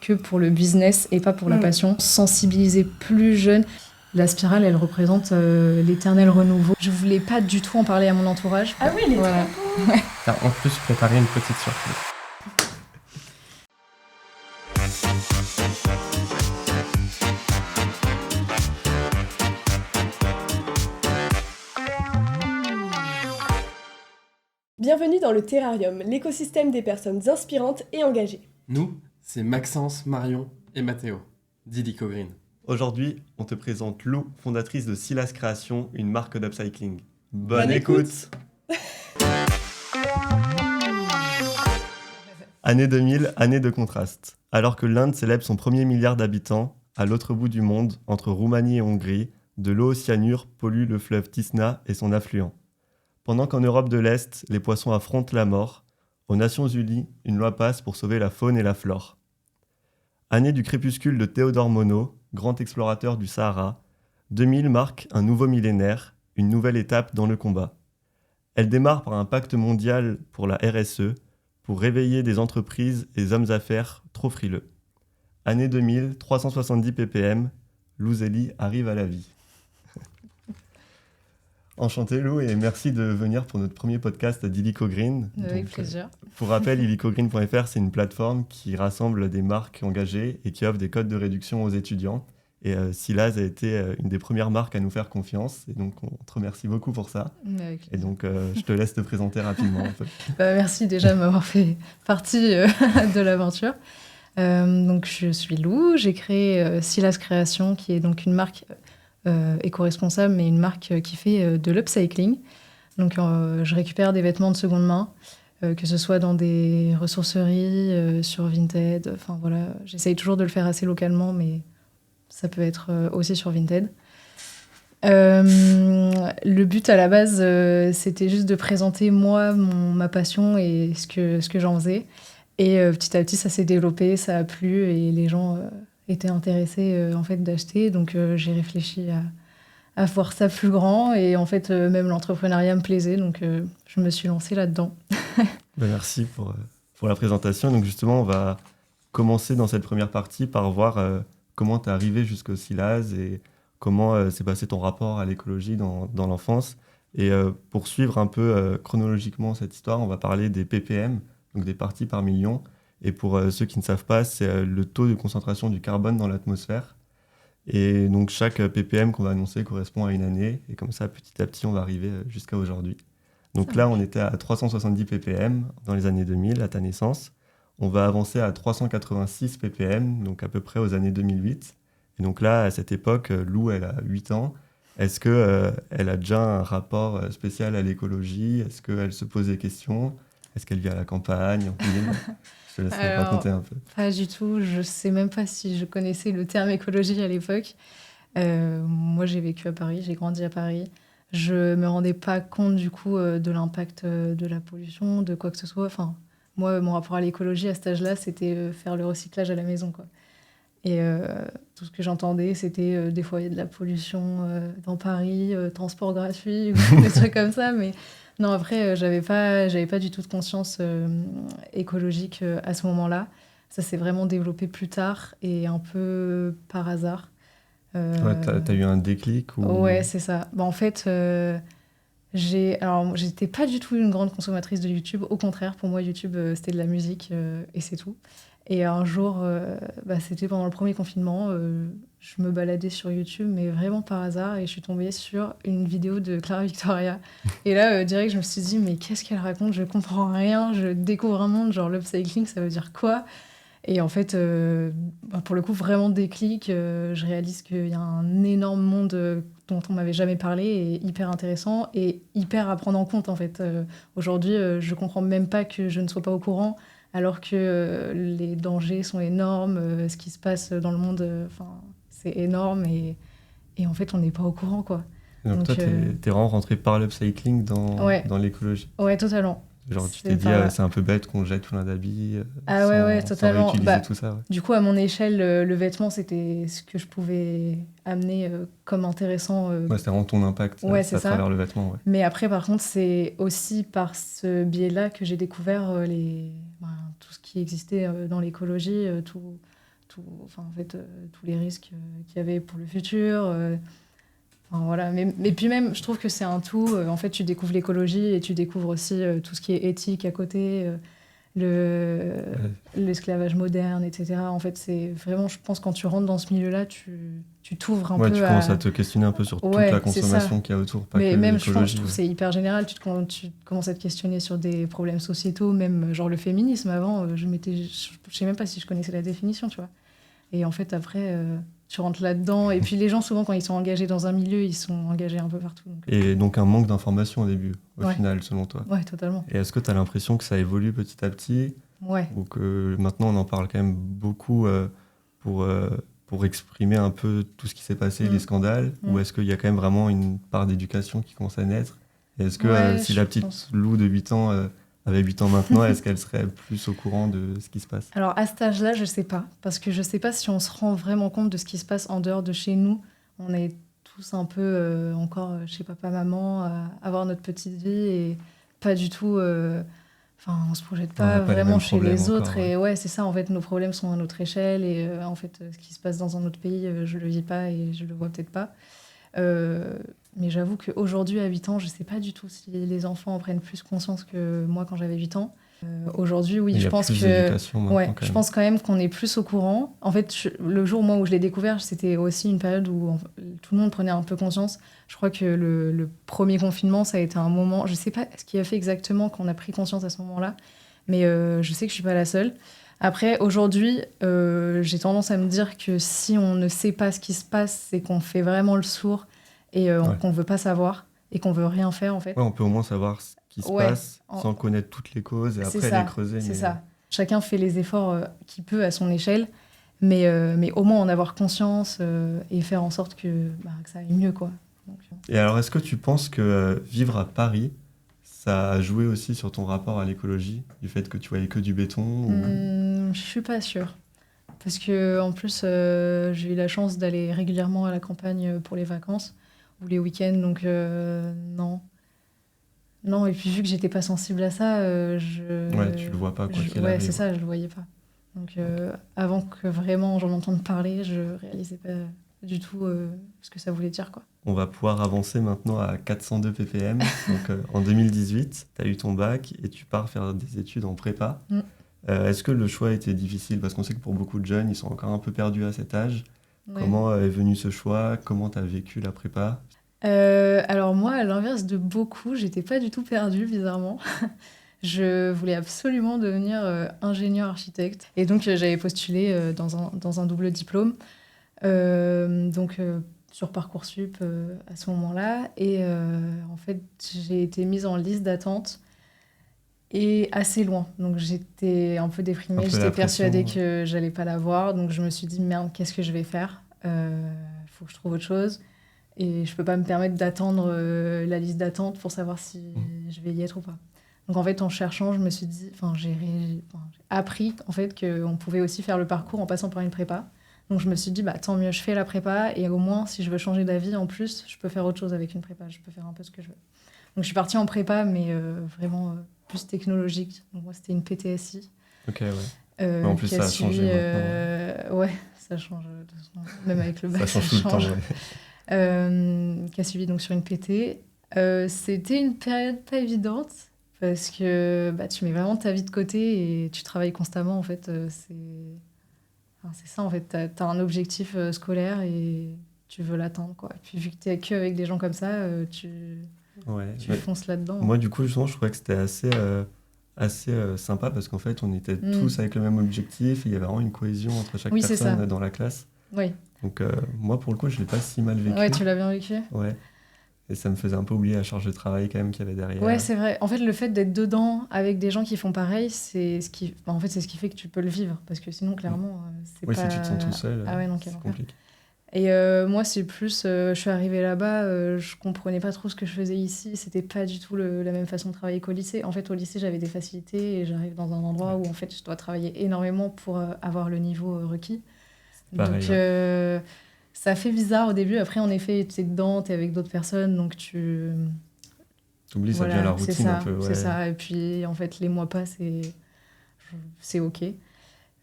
que pour le business et pas pour la passion. Sensibiliser plus jeune. La spirale, elle représente l'éternel renouveau. Je voulais pas du tout en parler à mon entourage. Ah oui, elle est trop beau. T'as en plus préparé une petite surprise. Bienvenue dans le Terrarium, l'écosystème des personnes inspirantes et engagées. Nous, c'est Maxence, Marion et Mathéo, d'Illico Green. Aujourd'hui, on te présente Lou, fondatrice de Silas Création, une marque d'upcycling. Bonne écoute. Année 2000, année de contraste. Alors que l'Inde célèbre son premier milliard d'habitants, à l'autre bout du monde, entre Roumanie et Hongrie, de l'eau au cyanure pollue le fleuve Tisna et son affluent. Pendant qu'en Europe de l'Est, les poissons affrontent la mort, aux Nations Unies, une loi passe pour sauver la faune et la flore. Année du crépuscule de Théodore Monod, grand explorateur du Sahara, 2000 marque un nouveau millénaire, une nouvelle étape dans le combat. Elle démarre par un pacte mondial pour la RSE, pour réveiller des entreprises et des hommes d'affaires trop frileux. Année 2000, 370 ppm, Lou Zélie arrive à la vie. Enchanté Lou et merci de venir pour notre premier podcast d'Illico Green. Avec plaisir. Pour rappel, illicogreen.fr, c'est une plateforme qui rassemble des marques engagées et qui offre des codes de réduction aux étudiants. Et Silas a été une des premières marques à nous faire confiance. Et donc, on te remercie beaucoup pour ça. Et donc, je te laisse te présenter rapidement. En fait. Merci déjà de m'avoir fait partie de l'aventure. Donc, je suis Lou. J'ai créé Silas Création, qui est donc une marque éco-responsable, mais une marque qui fait de l'upcycling. Donc, je récupère des vêtements de seconde main, que ce soit dans des ressourceries, sur Vinted. Enfin, voilà, j'essaye toujours de le faire assez localement, mais ça peut être aussi sur Vinted. Le but à la base, c'était juste de présenter moi, ma passion et ce que j'en faisais. Et petit à petit, ça s'est développé, ça a plu et les gens étaient intéressés en fait, d'acheter. Donc j'ai réfléchi à voir ça plus grand. Et en fait, même l'entrepreneuriat me plaisait. Donc je me suis lancée là-dedans. Merci pour la présentation. Donc justement, on va commencer dans cette première partie par voir comment tu es arrivé jusqu'au Silas et comment s'est passé ton rapport à l'écologie dans l'enfance. Et pour suivre un peu chronologiquement cette histoire, on va parler des ppm, donc des parties par million. Et pour ceux qui ne savent pas, c'est le taux de concentration du carbone dans l'atmosphère. Et donc chaque ppm qu'on va annoncer correspond à une année. Et comme ça, petit à petit, on va arriver jusqu'à aujourd'hui. Donc là, on était à 370 ppm dans les années 2000, à ta naissance. On va avancer à 386 ppm, donc à peu près aux années 2008. Et donc là, à cette époque, Lou, elle a 8 ans. Est-ce qu'elle a déjà un rapport spécial à l'écologie ? Est-ce qu'elle se pose des questions ? Est-ce qu'elle vit à la campagne, en ville ? Je te laisse raconter un peu. Pas du tout. Je ne sais même pas si je connaissais le terme écologie à l'époque. Moi, j'ai vécu à Paris, j'ai grandi à Paris. Je ne me rendais pas compte du coup de l'impact de la pollution, de quoi que ce soit. Enfin, moi, mon rapport à l'écologie à cet âge-là, c'était faire le recyclage à la maison, quoi. Et tout ce que j'entendais, c'était des fois il y a de la pollution dans Paris, transport gratuit, ou des trucs comme ça. Mais non, après, j'avais pas du tout de conscience écologique à ce moment-là. Ça s'est vraiment développé plus tard et un peu par hasard. Ouais, t'as eu un déclic ou... Ouais, c'est ça. Bah, en fait, j'étais pas du tout une grande consommatrice de YouTube. Au contraire, pour moi, YouTube, c'était de la musique et c'est tout. Et un jour, c'était pendant le premier confinement, je me baladais sur YouTube, mais vraiment par hasard, et je suis tombée sur une vidéo de Clara Victoria. Et là, direct, je me suis dit, mais qu'est-ce qu'elle raconte ? Je comprends rien, je découvre un monde, genre l'upcycling, ça veut dire quoi ? Et en fait, pour le coup, vraiment déclic, je réalise qu'il y a un énorme monde dont on m'avait jamais parlé, et hyper intéressant, et hyper à prendre en compte, en fait. Aujourd'hui, je comprends même pas que je ne sois pas au courant, alors que les dangers sont énormes, ce qui se passe dans le monde, c'est énorme, et en fait, on n'est pas au courant, quoi. Donc toi, t'es vraiment rentré par l'upcycling dans l'écologie. Ouais, totalement. Genre, tu t'es dit, c'est un peu bête qu'on jette plein d'habits totalement. sans réutiliser tout ça. Ouais. Du coup, à mon échelle, le vêtement, c'était ce que je pouvais amener comme intéressant. Ouais, c'était vraiment ton impact à travers le vêtement. Ouais. Mais après, par contre, c'est aussi par ce biais-là que j'ai découvert tout ce qui existait dans l'écologie, tous les risques qu'il y avait pour le futur. Enfin, voilà. Mais puis même, je trouve que c'est un tout. En fait, tu découvres l'écologie et tu découvres aussi tout ce qui est éthique à côté, l'esclavage moderne, etc. En fait, c'est vraiment, je pense, quand tu rentres dans ce milieu-là, tu t'ouvres un peu tu commences à te questionner un peu sur toute la consommation qu'il y a autour, pas mais que même, l'écologie. je trouve que c'est hyper général. Tu commences à te questionner sur des problèmes sociétaux, même genre le féminisme. Avant, je sais même pas si je connaissais la définition, tu vois. Et en fait, après, tu rentres là-dedans. Et puis les gens, souvent, quand ils sont engagés dans un milieu, ils sont engagés un peu partout. Et donc un manque d'information au début, au Ouais. final, selon toi. Ouais, totalement. Et est-ce que tu as l'impression que ça évolue petit à petit, Ouais. ou que maintenant on en parle quand même beaucoup pour exprimer un peu tout ce qui s'est passé, les scandales, ou est-ce qu'il y a quand même vraiment une part d'éducation qui commence à naître? Et est-ce que si la petite Lou de 8 ans avait 8 ans maintenant, est-ce qu'elle serait plus au courant de ce qui se passe? Alors à cet âge-là, je sais pas, parce que je sais pas si on se rend vraiment compte de ce qui se passe en dehors de chez nous. On est tous un peu encore chez papa, maman, à avoir notre petite vie et pas du tout... on se projette pas vraiment chez les autres. Et ouais, c'est ça, en fait, nos problèmes sont à notre échelle. Et en fait, ce qui se passe dans un autre pays, je le vis pas et je le vois peut-être pas. Mais j'avoue qu'aujourd'hui, à 8 ans, je sais pas du tout si les enfants en prennent plus conscience que moi quand j'avais 8 ans. Aujourd'hui, oui, je pense je pense quand même qu'on est plus au courant. En fait, le jour moi où je l'ai découvert, c'était aussi une période où tout le monde prenait un peu conscience. Je crois que le premier confinement, ça a été un moment. Je sais pas ce qui a fait exactement qu'on a pris conscience à ce moment-là, mais je sais que je suis pas la seule. Après, aujourd'hui, j'ai tendance à me dire que si on ne sait pas ce qui se passe, c'est qu'on fait vraiment le sourd et qu'on veut pas savoir et qu'on veut rien faire en fait. Ouais, on peut au moins savoir ce qui se passe sans connaître toutes les causes et après les creuser. C'est ça. Chacun fait les efforts qu'il peut à son échelle, mais au moins en avoir conscience et faire en sorte que ça aille mieux, quoi. Donc, et alors, est-ce que tu penses que vivre à Paris, ça a joué aussi sur ton rapport à l'écologie, du fait que tu voyais que du béton Je suis pas sûre. Parce que en plus, j'ai eu la chance d'aller régulièrement à la campagne pour les vacances ou les week-ends, donc non. Non, et puis vu que j'étais pas sensible à ça, Ouais, tu le vois pas, quoi qu'il arrive. C'est ça, je le voyais pas. Donc avant que vraiment j'en entende parler, je réalisais pas du tout ce que ça voulait dire, quoi. On va pouvoir avancer maintenant à 402 ppm. Donc en 2018, tu as eu ton bac et tu pars faire des études en prépa. Est-ce que le choix était difficile? Parce qu'on sait que pour beaucoup de jeunes, ils sont encore un peu perdus à cet âge. Ouais. Comment est venu ce choix? Comment tu as vécu la prépa? Alors moi, à l'inverse de beaucoup, j'étais pas du tout perdue, bizarrement. Je voulais absolument devenir ingénieur architecte. Et donc, j'avais postulé dans un double diplôme. Sur Parcoursup à ce moment-là. Et en fait, j'ai été mise en liste d'attente et assez loin. Donc, j'étais un peu déprimée. J'étais persuadée que j'allais pas l'avoir. Donc, je me suis dit, merde, qu'est-ce que je vais faire? Faut que je trouve autre chose. Et je peux pas me permettre d'attendre la liste d'attente pour savoir si je vais y être ou pas. Donc en fait, en cherchant, je me suis dit, j'ai appris en fait qu'on pouvait aussi faire le parcours en passant par une prépa. Donc je me suis dit, tant mieux, je fais la prépa et au moins, si je veux changer d'avis, en plus, je peux faire autre chose avec une prépa. Je peux faire un peu ce que je veux. Donc je suis partie en prépa, mais vraiment plus technologique. Donc moi, c'était une PTSI. Ok, ouais. En plus, ça a changé maintenant. Ouais, ça change. Même avec le bac, ça change tout le temps, ouais. Qui a suivi donc sur une PT. C'était une période pas évidente parce que tu mets vraiment ta vie de côté et tu travailles constamment. En fait, c'est ça, en fait. T'as un objectif scolaire et tu veux l'atteindre, quoi. Et puis vu que t'es qu'avec des gens comme ça, tu fonces là-dedans. Moi, du coup, justement, je trouvais que c'était assez sympa parce qu'en fait, on était tous avec le même objectif. Il y avait vraiment une cohésion entre chaque personne dans la classe. Oui. Donc moi, pour le coup, je l'ai pas si mal vécu. Ouais, tu l'as bien vécu. Ouais. Et ça me faisait un peu oublier la charge de travail quand même qu'il y avait derrière. Ouais, c'est vrai. En fait, le fait d'être dedans avec des gens qui font pareil, c'est ce qui fait que tu peux le vivre. Parce que sinon, clairement, c'est pas... Oui, si tu te sens tout seul, c'est compliqué. Et moi, c'est plus... je suis arrivée là-bas, je comprenais pas trop ce que je faisais ici. C'était pas du tout la même façon de travailler qu'au lycée. En fait, au lycée, j'avais des facilités et j'arrive dans un endroit où, en fait, je dois travailler énormément pour avoir le niveau requis. Pareil, donc... ça fait bizarre au début. Après, en effet, tu es dedans, tu es avec d'autres personnes, donc tu... T'oublies, ça devient la routine un peu. Ouais. C'est ça. Et puis, en fait, les mois passent et c'est OK.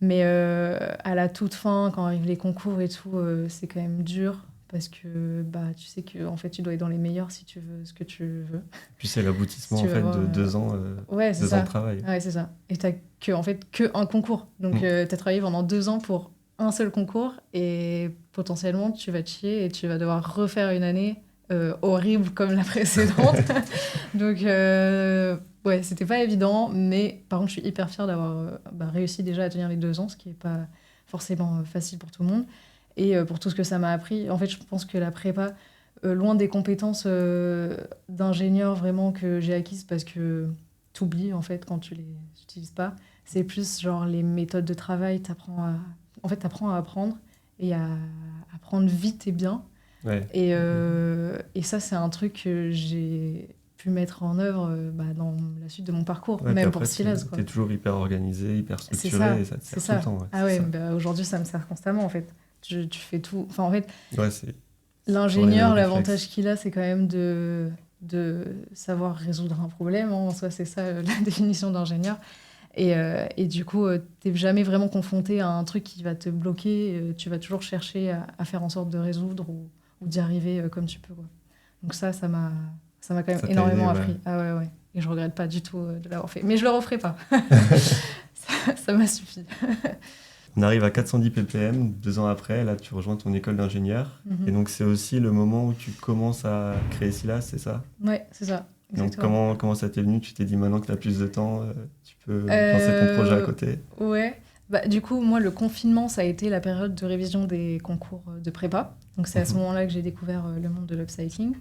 Mais à la toute fin, quand arrivent les concours et tout, c'est quand même dur. Parce que tu sais que en fait, tu dois être dans les meilleurs si tu veux ce que tu veux. Puis c'est l'aboutissement Si tu en veux fait avoir, de 2 ans, Ouais, c'est 2 ans ça. de travail. Ouais, c'est ça. Et t'as en fait que un concours. Donc t'as travaillé pendant 2 ans pour un seul concours et potentiellement tu vas te chier et tu vas devoir refaire une année horrible comme la précédente. Donc ouais, c'était pas évident, mais par contre je suis hyper fière d'avoir réussi déjà à tenir les 2 ans, ce qui est pas forcément facile pour tout le monde. Et pour tout ce que ça m'a appris, en fait je pense que la prépa, loin des compétences d'ingénieur vraiment que j'ai acquises parce que t'oublies en fait quand tu les utilises pas. C'est plus genre les méthodes de travail, t'apprends à apprendre et à apprendre vite et bien. Ouais. Et ça, c'est un truc que j'ai pu mettre en œuvre dans la suite de mon parcours, Ouais, puis même après, pour Silaz, quoi. t'es toujours hyper organisé, hyper C'est structuré, ça, et ça te c'est sert tout ça. le temps. Ouais, Ah c'est ouais, ça. aujourd'hui, ça me sert constamment, en fait. Tu fais tout. Enfin, en fait, Ouais, c'est l'ingénieur, toujours les mêmes l'avantage qu'il a, c'est quand même de savoir résoudre un problème. En soi, c'est ça la définition d'ingénieur. Et du coup, t'es jamais vraiment confronté à un truc qui va te bloquer. Tu vas toujours chercher à faire en sorte de résoudre ou d'y arriver comme tu peux, quoi. Donc ça m'a quand même Ça t'a énormément aidé, ouais. appris. Ah ouais, ouais. Et je regrette pas du tout de l'avoir fait. Mais je le referai pas. Ça m'a suffi. On arrive à 410 ppm, 2 ans après, là tu rejoins ton école d'ingénieur. Mhm. Et donc c'est aussi le moment où tu commences à créer Silas, c'est ça? Ouais, c'est ça. Donc Exactement. comment ça t'est venu? Tu t'es dit maintenant que tu as plus de temps, tu peux lancer ton projet à côté? Ouais. Du coup, moi, le confinement, ça a été la période de révision des concours de prépa. Donc, c'est à ce moment-là que j'ai découvert le monde de l'upcycling.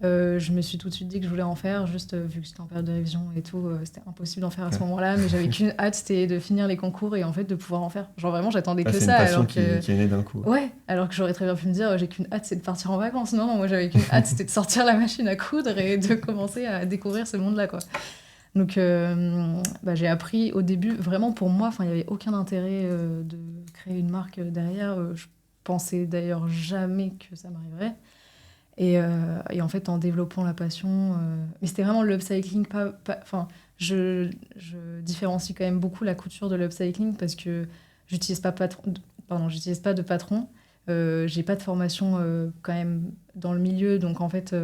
Je me suis tout de suite dit que je voulais en faire, juste vu que c'était en période de révision et tout, c'était impossible d'en faire à ce moment-là, mais j'avais qu'une hâte, c'était de finir les concours et en fait de pouvoir en faire. Genre vraiment, j'attendais que C'est une ça. passion Alors que... qui est née d'un coup. Ouais, alors que j'aurais très bien pu me dire, j'ai qu'une hâte, c'est de partir en vacances. Non, non, moi j'avais qu'une hâte, c'était de sortir la machine à coudre et de commencer à découvrir ce monde-là, quoi. Donc j'ai appris au début, vraiment pour moi, il n'y avait aucun intérêt de créer une marque derrière. Je pensais d'ailleurs jamais que ça m'arriverait. Et en fait, en développant la passion, mais c'était vraiment l'upcycling, je différencie quand même beaucoup la couture de l'upcycling parce que j'utilise pas j'utilise pas de patron. J'ai pas de formation quand même dans le milieu, donc en fait,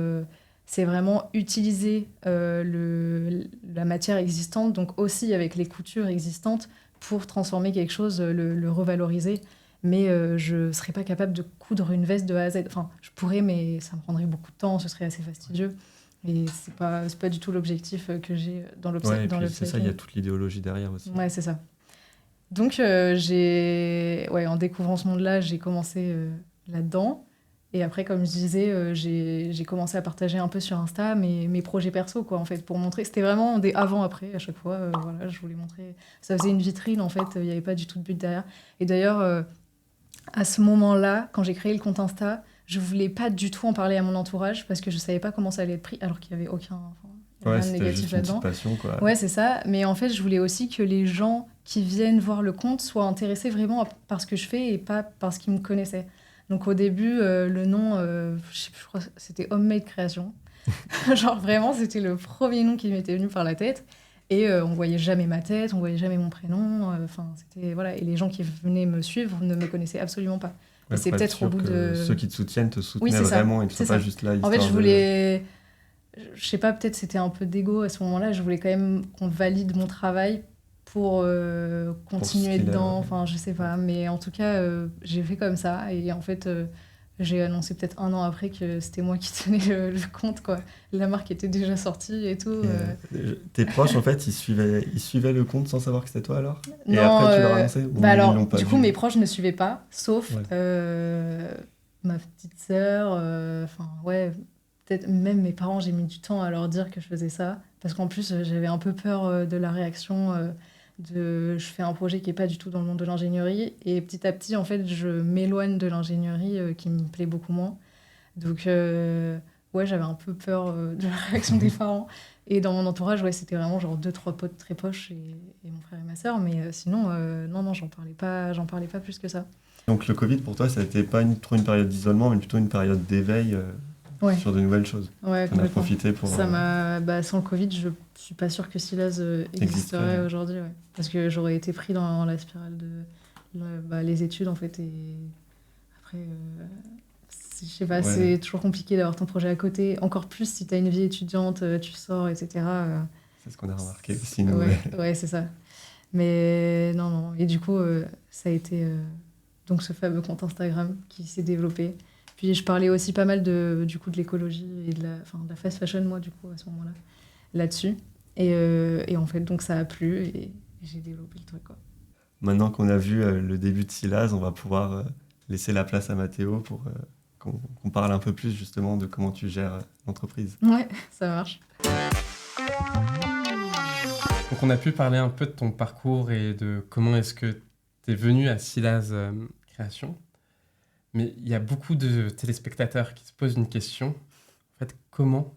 c'est vraiment utiliser la matière existante, donc aussi avec les coutures existantes, pour transformer quelque chose, le revaloriser. Mais je ne serais pas capable de coudre une veste de A à Z. Enfin, je pourrais, mais ça me prendrait beaucoup de temps, ce serait assez fastidieux. Et c'est pas du tout l'objectif que j'ai dans Ouais, et dans puis c'est ça, il y a toute l'idéologie derrière aussi. Ouais, c'est ça. Donc, en découvrant ce monde-là, j'ai commencé là-dedans. Et après, comme je disais, j'ai commencé à partager un peu sur Insta mes projets perso, quoi, en fait, pour montrer. C'était vraiment des avant-après à chaque fois. Voilà, je voulais montrer. Ça faisait une vitrine, en fait. Il n'y avait pas du tout de but derrière. Et d'ailleurs, à ce moment-là, quand j'ai créé le compte Insta, je voulais pas du tout en parler à mon entourage parce que je savais pas comment ça allait être pris, alors qu'il y avait Ouais, rien de c'était négatif juste une là-dedans. petite passion, quoi. Ouais, c'est ça. Mais en fait, je voulais aussi que les gens qui viennent voir le compte soient intéressés vraiment par ce que je fais et pas parce qu'ils me connaissaient. Donc au début, le nom, je crois que c'était Homemade Création. Genre vraiment, c'était le premier nom qui m'était venu par la tête. Et on voyait jamais ma tête, on voyait jamais mon prénom. Enfin, c'était voilà. Et les gens qui venaient me suivre ne me connaissaient absolument pas. Ouais, Et c'est pour être peut-être au sûr bout que de... ceux qui te soutiennent te Oui, soutenaient c'est ça. vraiment et que tu C'est sois pas ça. juste là En fait, histoire je voulais... Je sais pas, peut-être c'était un peu d'ego à ce moment-là. Je voulais quand même qu'on valide mon travail pour continuer qu'il a, dedans. ouais. Enfin, je sais pas. Mais en tout cas, j'ai fait comme ça. Et en fait, j'ai annoncé peut-être 1 an après que c'était moi qui tenais le compte, quoi. La marque était déjà sortie et tout. Tes proches, en fait, ils suivaient le compte sans savoir que c'était toi, alors? Et Non, après, tu leur as annoncé? Ou ils alors, l'ont pas du coup, vu? mes proches ne suivaient pas, sauf Ouais. ma petite sœur. Enfin, ouais, peut-être même mes parents, j'ai mis du temps à leur dire que je faisais ça. Parce qu'en plus, j'avais un peu peur de la réaction je fais un projet qui n'est pas du tout dans le monde de l'ingénierie. Et petit à petit, en fait, je m'éloigne de l'ingénierie qui me plaît beaucoup moins. Donc, ouais, j'avais un peu peur de la réaction des parents. Et dans mon entourage, ouais, c'était vraiment genre 2-3 potes très proches et mon frère et ma sœur. Mais sinon, non, j'en parlais pas plus que ça. Donc le Covid, pour toi, ça n'était pas trop une période d'isolement, mais plutôt une période d'éveil Ouais. sur de nouvelles choses. Ouais, On a complètement. profité pour... Ça m'a... sans le Covid, je suis pas sûre que Silaz existerait Existerait. aujourd'hui. Ouais. Parce que j'aurais été pris dans la spirale de les études, en fait. Et après, je sais pas, Ouais. c'est toujours compliqué d'avoir ton projet à côté. Encore plus si tu as une vie étudiante, tu sors, etc. C'est ce qu'on a remarqué aussi, nous. Ouais, c'est ça. Mais non. Et du coup, ça a été donc ce fameux compte Instagram qui s'est développé. Puis je parlais aussi pas mal du coup de l'écologie et de la fast fashion, moi, du coup, à ce moment-là, là-dessus. Et en fait, donc ça a plu et j'ai développé le truc, quoi. Maintenant qu'on a vu le début de Silaz, on va pouvoir laisser la place à Mathéo pour qu'on parle un peu plus justement de comment tu gères l'entreprise. Ouais, ça marche. Donc on a pu parler un peu de ton parcours et de comment est-ce que tu es venu à Silaz Création. Mais il y a beaucoup de téléspectateurs qui se posent une question. En fait, comment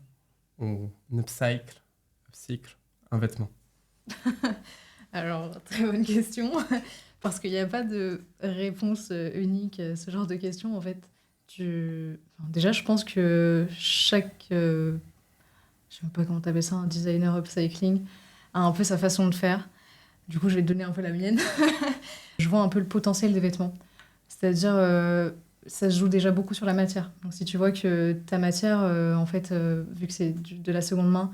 on upcycle un vêtement? Alors, très bonne question, parce qu'il n'y a pas de réponse unique à ce genre de questions. En fait, déjà, je pense que chaque, je sais même pas comment t'appelles ça, un designer upcycling, a un peu sa façon de faire. Du coup, je vais te donner un peu la mienne. Je vois un peu le potentiel des vêtements. C'est-à-dire, ça se joue déjà beaucoup sur la matière. Donc, si tu vois que ta matière, en fait, vu que c'est de la seconde main,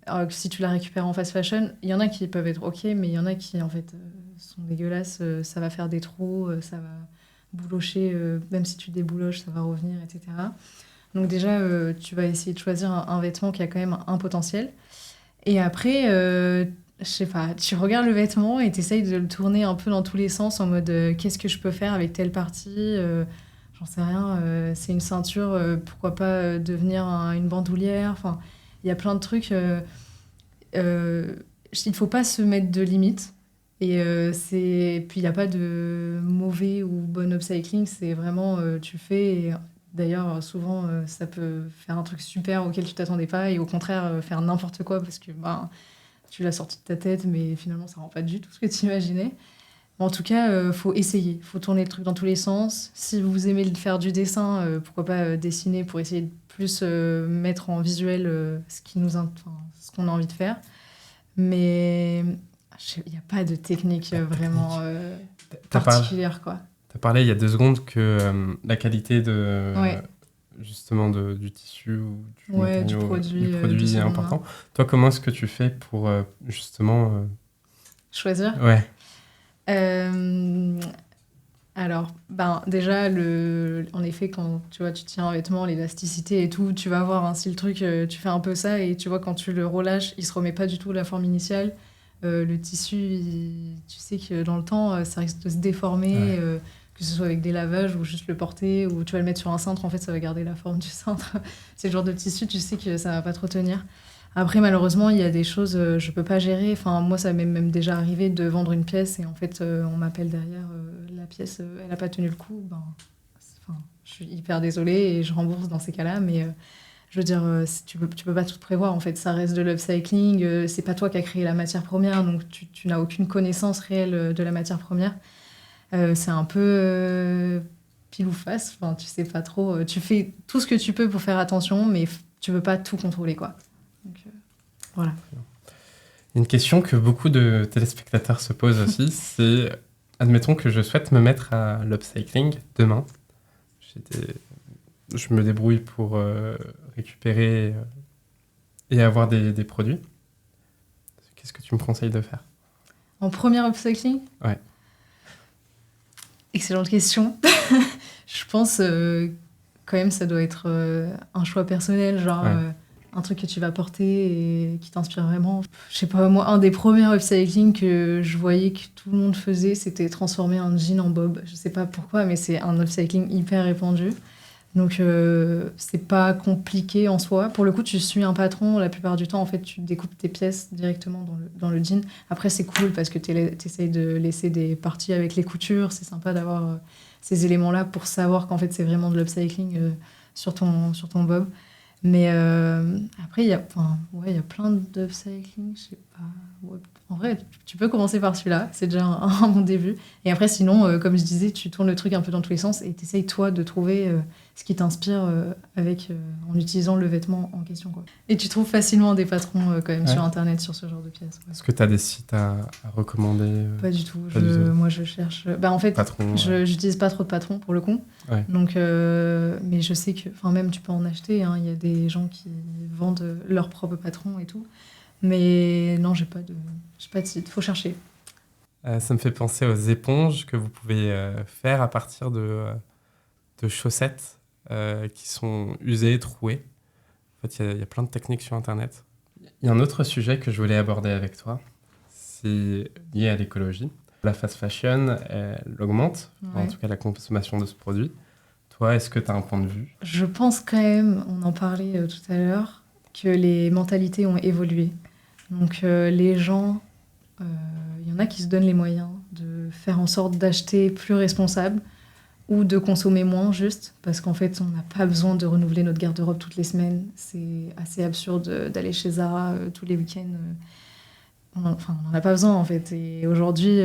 alors que si tu la récupères en fast fashion, il y en a qui peuvent être ok, mais il y en a qui en fait sont dégueulasses, ça va faire des trous, ça va boulocher, même si tu débouloches, ça va revenir, etc. Donc déjà, tu vas essayer de choisir un vêtement qui a quand même un potentiel. Et après, je sais pas, tu regardes le vêtement et tu essayes de le tourner un peu dans tous les sens en mode qu'est-ce que je peux faire avec telle partie, j'en sais rien, c'est une ceinture, pourquoi pas devenir une bandoulière, enfin... Il y a plein de trucs. Il ne faut pas se mettre de limites. Et puis, il n'y a pas de mauvais ou bon upcycling. C'est vraiment, tu fais. Et d'ailleurs, souvent, ça peut faire un truc super auquel tu ne t'attendais pas. Et au contraire, faire n'importe quoi parce que tu l'as sorti de ta tête, mais finalement, ça ne rend pas du tout ce que tu imaginais. En tout cas, faut essayer. Faut tourner le truc dans tous les sens. Si vous aimez faire du dessin, pourquoi pas dessiner pour essayer de plus mettre en visuel ce qu'on a envie de faire. Mais il n'y a pas de technique vraiment particulière, quoi. Tu as parlé il y a 2 secondes que la qualité Ouais. justement du tissu ou du Ouais, du matériau, produit, de est seconde important. main. Toi, comment est-ce que tu fais pour justement... Choisir. Ouais. Alors, déjà, en effet, quand tu tiens un vêtement, l'élasticité et tout, tu vas voir si le truc, tu fais un peu ça et tu vois quand tu le relâches, il se remet pas du tout de la forme initiale. Le tissu, tu sais que dans le temps, ça risque de se déformer, que ce soit avec des lavages ou juste le porter, ou tu vas le mettre sur un cintre, en fait, ça va garder la forme du cintre. C'est le genre de tissu, tu sais que ça va pas trop tenir. Après, malheureusement, il y a des choses je peux pas gérer. Enfin, moi, ça m'est même déjà arrivé de vendre une pièce et en fait, on m'appelle derrière, la pièce, elle a pas tenu le coup. Je suis hyper désolée et je rembourse dans ces cas-là, mais je veux dire, tu peux pas tout prévoir. En fait, ça reste de l'upcycling. C'est pas toi qui as créé la matière première, donc tu n'as aucune connaissance réelle de la matière première. C'est un peu pile ou face. Enfin, tu sais pas trop. Tu fais tout ce que tu peux pour faire attention, mais tu peux pas tout contrôler, quoi. Donc, voilà. Une question que beaucoup de téléspectateurs se posent aussi, c'est, admettons que je souhaite me mettre à l'upcycling demain. Je me débrouille pour récupérer et avoir des produits. Qu'est-ce que tu me conseilles de faire? En premier upcycling? Ouais. Excellente question. Je pense quand même ça doit être un choix personnel, genre un truc que tu vas porter et qui t'inspire vraiment. Je sais pas, moi, un des premiers upcycling que je voyais que tout le monde faisait, c'était transformer un jean en bob. Je sais pas pourquoi, mais c'est un upcycling hyper répandu. Donc, c'est pas compliqué en soi. Pour le coup, tu suis un patron. La plupart du temps, en fait, tu découpes tes pièces directement dans le jean. Après, c'est cool parce que tu essayes de laisser des parties avec les coutures. C'est sympa d'avoir ces éléments-là pour savoir qu'en fait, c'est vraiment de l'upcycling sur ton bob. Mais après, il y a plein d'upcycling. Ouais, en vrai, tu peux commencer par celui-là, c'est déjà un bon début. Et après, sinon, comme je disais, tu tournes le truc un peu dans tous les sens et tu essayes, toi, de trouver ce qui t'inspire en utilisant le vêtement en question, quoi. Et tu trouves facilement des patrons quand même sur Internet sur ce genre de pièces. Ouais. Est-ce que tu as des sites à recommander Pas du tout. Pas du tout. Moi, je cherche... en fait, Patron, j'utilise pas trop de patrons, pour le coup. Ouais. Donc, mais je sais que... Enfin, même, tu peux en acheter. Hein, y a des gens qui vendent leurs propres patrons et tout. Mais non, j'ai pas de site. Faut chercher. Ça me fait penser aux éponges que vous pouvez faire à partir de chaussettes qui sont usées, trouées. En fait, il y a plein de techniques sur Internet. Il y a un autre sujet que je voulais aborder avec toi. C'est lié à l'écologie. La fast fashion, elle augmente, en tout cas la consommation de ce produit. Toi, est-ce que tu as un point de vue ? Je pense quand même, on en parlait tout à l'heure, que les mentalités ont évolué. Donc les gens, il y en a qui se donnent les moyens de faire en sorte d'acheter plus responsable ou de consommer moins juste, parce qu'en fait, on n'a pas besoin de renouveler notre garde-robe toutes les semaines. C'est assez absurde d'aller chez Zara tous les week-ends. On n'en a pas besoin, en fait. Et aujourd'hui,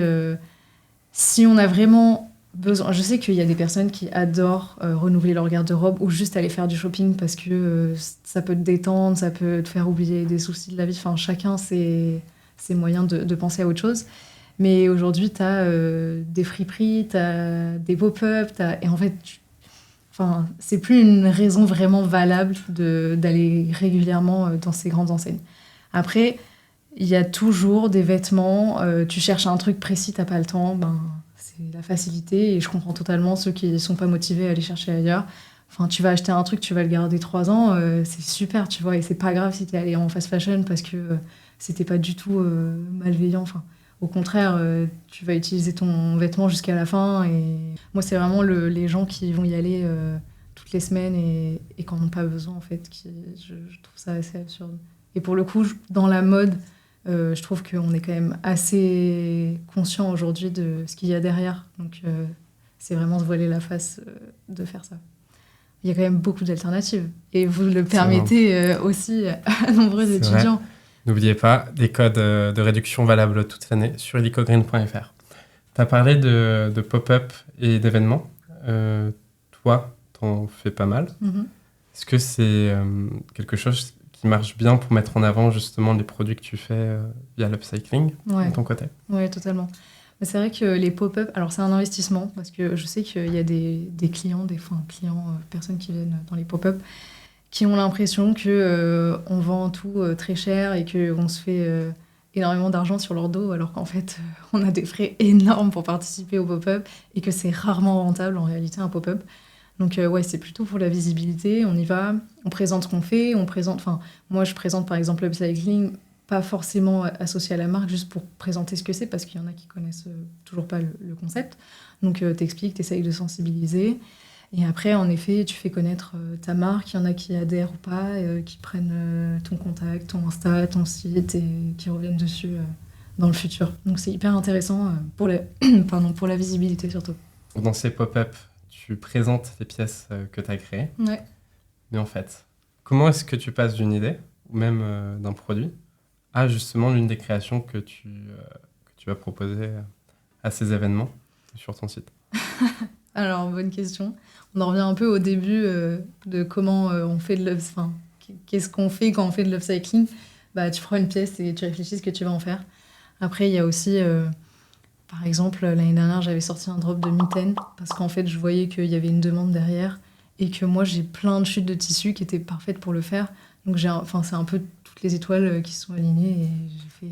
si on a vraiment besoin... Je sais qu'il y a des personnes qui adorent renouveler leur garde-robe ou juste aller faire du shopping parce que ça peut te détendre, ça peut te faire oublier des soucis de la vie. Enfin, chacun ses moyens de penser à autre chose. Mais aujourd'hui, tu as des friperies, tu as des pop-up, et en fait, c'est plus une raison vraiment valable d'aller régulièrement dans ces grandes enseignes. Après, il y a toujours des vêtements, tu cherches un truc précis, t'as pas le temps, c'est la facilité, et je comprends totalement ceux qui sont pas motivés à aller chercher ailleurs. Enfin, tu vas acheter un truc, tu vas le garder 3 ans, c'est super, tu vois, et c'est pas grave si t'es allé en fast fashion parce que c'était pas du tout malveillant. Enfin, au contraire, tu vas utiliser ton vêtement jusqu'à la fin. Et moi, c'est vraiment les gens qui vont y aller toutes les semaines et qui n'en ont pas besoin, en fait. Je trouve ça assez absurde. Et pour le coup, dans la mode, je trouve qu'on est quand même assez conscient aujourd'hui de ce qu'il y a derrière. Donc, c'est vraiment se voiler la face de faire ça. Il y a quand même beaucoup d'alternatives. Et vous le permettez aussi à nombreux étudiants. Vrai. N'oubliez pas, des codes de réduction valables toute l'année sur helicogreen.fr. Tu as parlé de pop-up et d'événements. Toi, t'en fais pas mal. Mm-hmm. Est-ce que c'est quelque chose qui marche bien pour mettre en avant justement les produits que tu fais via l'upcycling de ton côté ? Oui, totalement. Mais c'est vrai que les pop-up, alors c'est un investissement parce que je sais qu'il y a des clients, personnes qui viennent dans les pop-up, qui ont l'impression qu'on vend tout très cher et qu'on se fait énormément d'argent sur leur dos, alors qu'en fait, on a des frais énormes pour participer au pop-up et que c'est rarement rentable en réalité un pop-up. Donc c'est plutôt pour la visibilité, on y va, on présente ce qu'on fait, moi je présente par exemple l'upcycling, pas forcément associé à la marque, juste pour présenter ce que c'est, parce qu'il y en a qui connaissent toujours pas le concept. Donc t'expliques, t'essayes de sensibiliser. Et après, en effet, tu fais connaître ta marque. Il y en a qui adhèrent ou pas, qui prennent ton contact, ton Insta, ton site et qui reviennent dessus dans le futur. Donc c'est hyper intéressant pour la visibilité surtout. Dans ces pop-up, tu présentes les pièces que tu as créées. Ouais. Mais en fait, comment est-ce que tu passes d'une idée, ou même d'un produit, à justement l'une des créations que tu vas proposer à ces événements sur ton site ? Alors, bonne question. On en revient un peu au début de comment on fait de l'upcycling. Qu'est-ce qu'on fait quand on fait de l'upcycling ? Tu prends une pièce et tu réfléchis ce que tu vas en faire. Après, il y a aussi, par exemple, l'année dernière, j'avais sorti un drop de mitaines parce qu'en fait, je voyais qu'il y avait une demande derrière et que moi, j'ai plein de chutes de tissu qui étaient parfaites pour le faire. Donc, c'est un peu toutes les étoiles qui se sont alignées et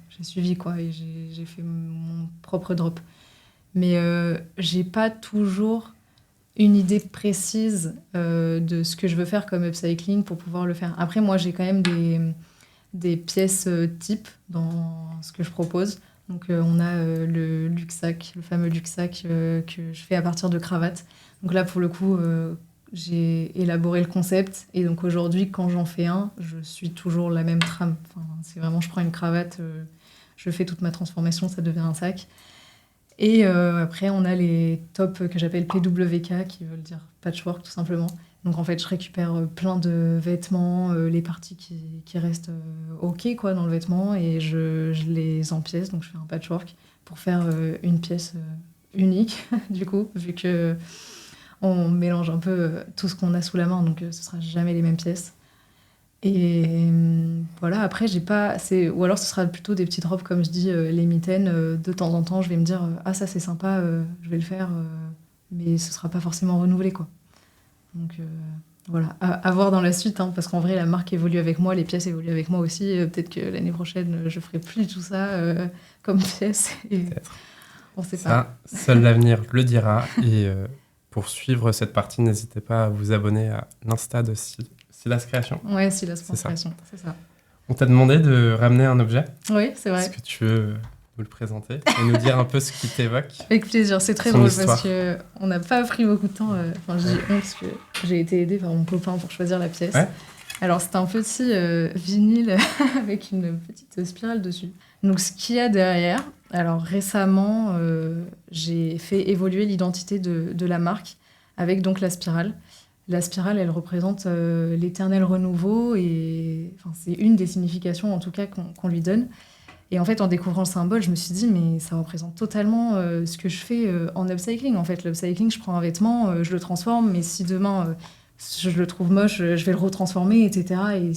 j'ai suivi, quoi, et j'ai fait mon propre drop. Mais j'ai pas toujours une idée précise de ce que je veux faire comme upcycling pour pouvoir le faire. Après, moi, j'ai quand même des pièces types dans ce que je propose. Donc, on a le Luxac, le fameux Luxac que je fais à partir de cravates. Donc là, pour le coup, j'ai élaboré le concept. Et donc, aujourd'hui, quand j'en fais un, je suis toujours la même trame. Enfin, c'est vraiment, je prends une cravate, je fais toute ma transformation, ça devient un sac. Et après, on a les tops que j'appelle PWK, qui veulent dire patchwork, tout simplement. Donc, en fait, je récupère plein de vêtements, les parties qui restent OK, quoi, dans le vêtement, et je les empièce. Donc, je fais un patchwork pour faire une pièce unique, du coup, vu que on mélange un peu tout ce qu'on a sous la main, donc ce sera jamais les mêmes pièces. Et voilà, après, j'ai pas. Ou alors, ce sera plutôt des petites robes, comme je dis, les mitaines. De temps en temps, je vais me dire, ah, ça c'est sympa, je vais le faire, mais ce sera pas forcément renouvelé, quoi. Donc voilà, à voir dans la suite, hein, parce qu'en vrai, la marque évolue avec moi, les pièces évoluent avec moi aussi. Peut-être que l'année prochaine, je ferai plus tout ça comme pièce. Et Peut-être. on sait pas. Ça, seul l'avenir le dira. Et pour suivre cette partie, n'hésitez pas à vous abonner à l'Insta de Silas Création. Ouais, si la C'est ça. inspiration, c'est ça. On t'a demandé de ramener un objet. Oui, c'est vrai. Est-ce que tu veux nous le présenter et nous dire un peu ce qui t'évoque? Avec plaisir, c'est très Son drôle histoire. parce qu'on n'a pas pris beaucoup de temps. Enfin, je dis on parce que j'ai été aidée par mon copain pour choisir la pièce. Ouais. Alors, c'est un petit vinyle avec une petite spirale dessus. Donc, ce qu'il y a derrière, alors récemment, j'ai fait évoluer l'identité de la marque avec donc la spirale. La spirale, elle représente l'éternel renouveau et enfin, c'est une des significations en tout cas qu'on lui donne. Et en fait, en découvrant le symbole, je me suis dit, mais ça représente totalement ce que je fais en upcycling. En fait, l'upcycling, je prends un vêtement, je le transforme, mais si demain je le trouve moche, je vais le retransformer, etc. Et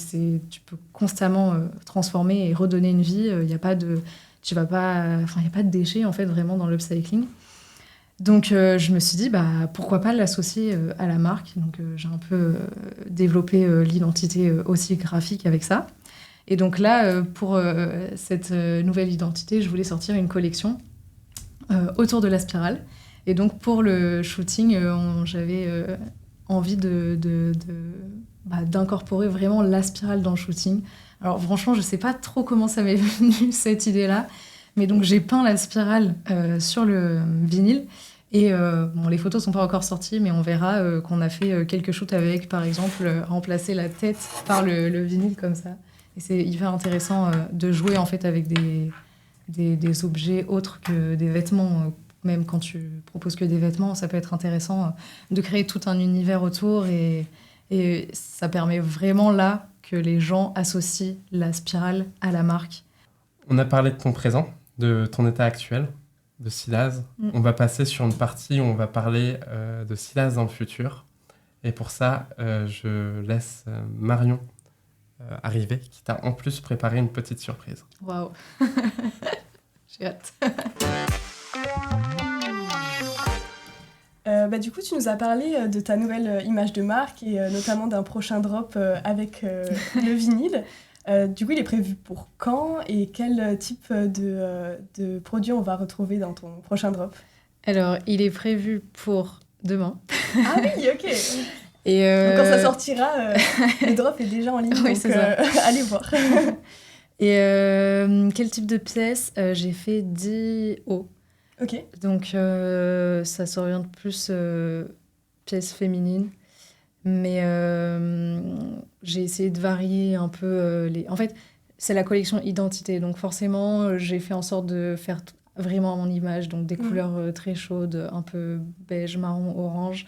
tu peux constamment transformer et redonner une vie. Il n'y a pas de, il y a pas de déchets en fait vraiment dans l'upcycling. Donc, je me suis dit, bah, pourquoi pas l'associer à la marque. Donc, j'ai un peu développé l'identité aussi graphique avec ça. Et donc là, pour cette nouvelle identité, je voulais sortir une collection autour de la spirale. Et donc, pour le shooting, j'avais envie d'incorporer vraiment la spirale dans le shooting. Alors, franchement, je ne sais pas trop comment ça m'est venu, cette idée-là. Mais donc, j'ai peint la spirale sur le vinyle. Et bon, les photos sont pas encore sorties, mais on verra qu'on a fait quelques shoots avec, par exemple, remplacer la tête par le vinyle comme ça. Et c'est hyper intéressant de jouer en fait avec des objets autres que des vêtements. Même quand tu proposes que des vêtements, ça peut être intéressant de créer tout un univers autour. Et ça permet vraiment là que les gens associent la spirale à la marque. On a parlé de ton présent, de ton état actuel, de Silas. On va passer sur une partie où on va parler de Silas dans le futur. Et pour ça, je laisse Marion arriver, qui t'a en plus préparé une petite surprise. Waouh. J'ai hâte. Du coup, tu nous as parlé de ta nouvelle image de marque et notamment d'un prochain drop avec le vinyle. Du coup, il est prévu pour quand et quel type de produit on va retrouver dans ton prochain drop? Alors, il est prévu pour demain. Ah oui, ok. Et donc, quand ça sortira, le drop est déjà en ligne, oui, donc c'est ça. allez voir. Et quel type de pièce? J'ai fait 10 hauts. Ok. Donc, ça s'oriente plus pièces féminines. Mais j'ai essayé de varier un peu les... En fait, c'est la collection identité. Donc, forcément, j'ai fait en sorte de faire vraiment à mon image. Donc, des couleurs très chaudes, un peu beige, marron, orange.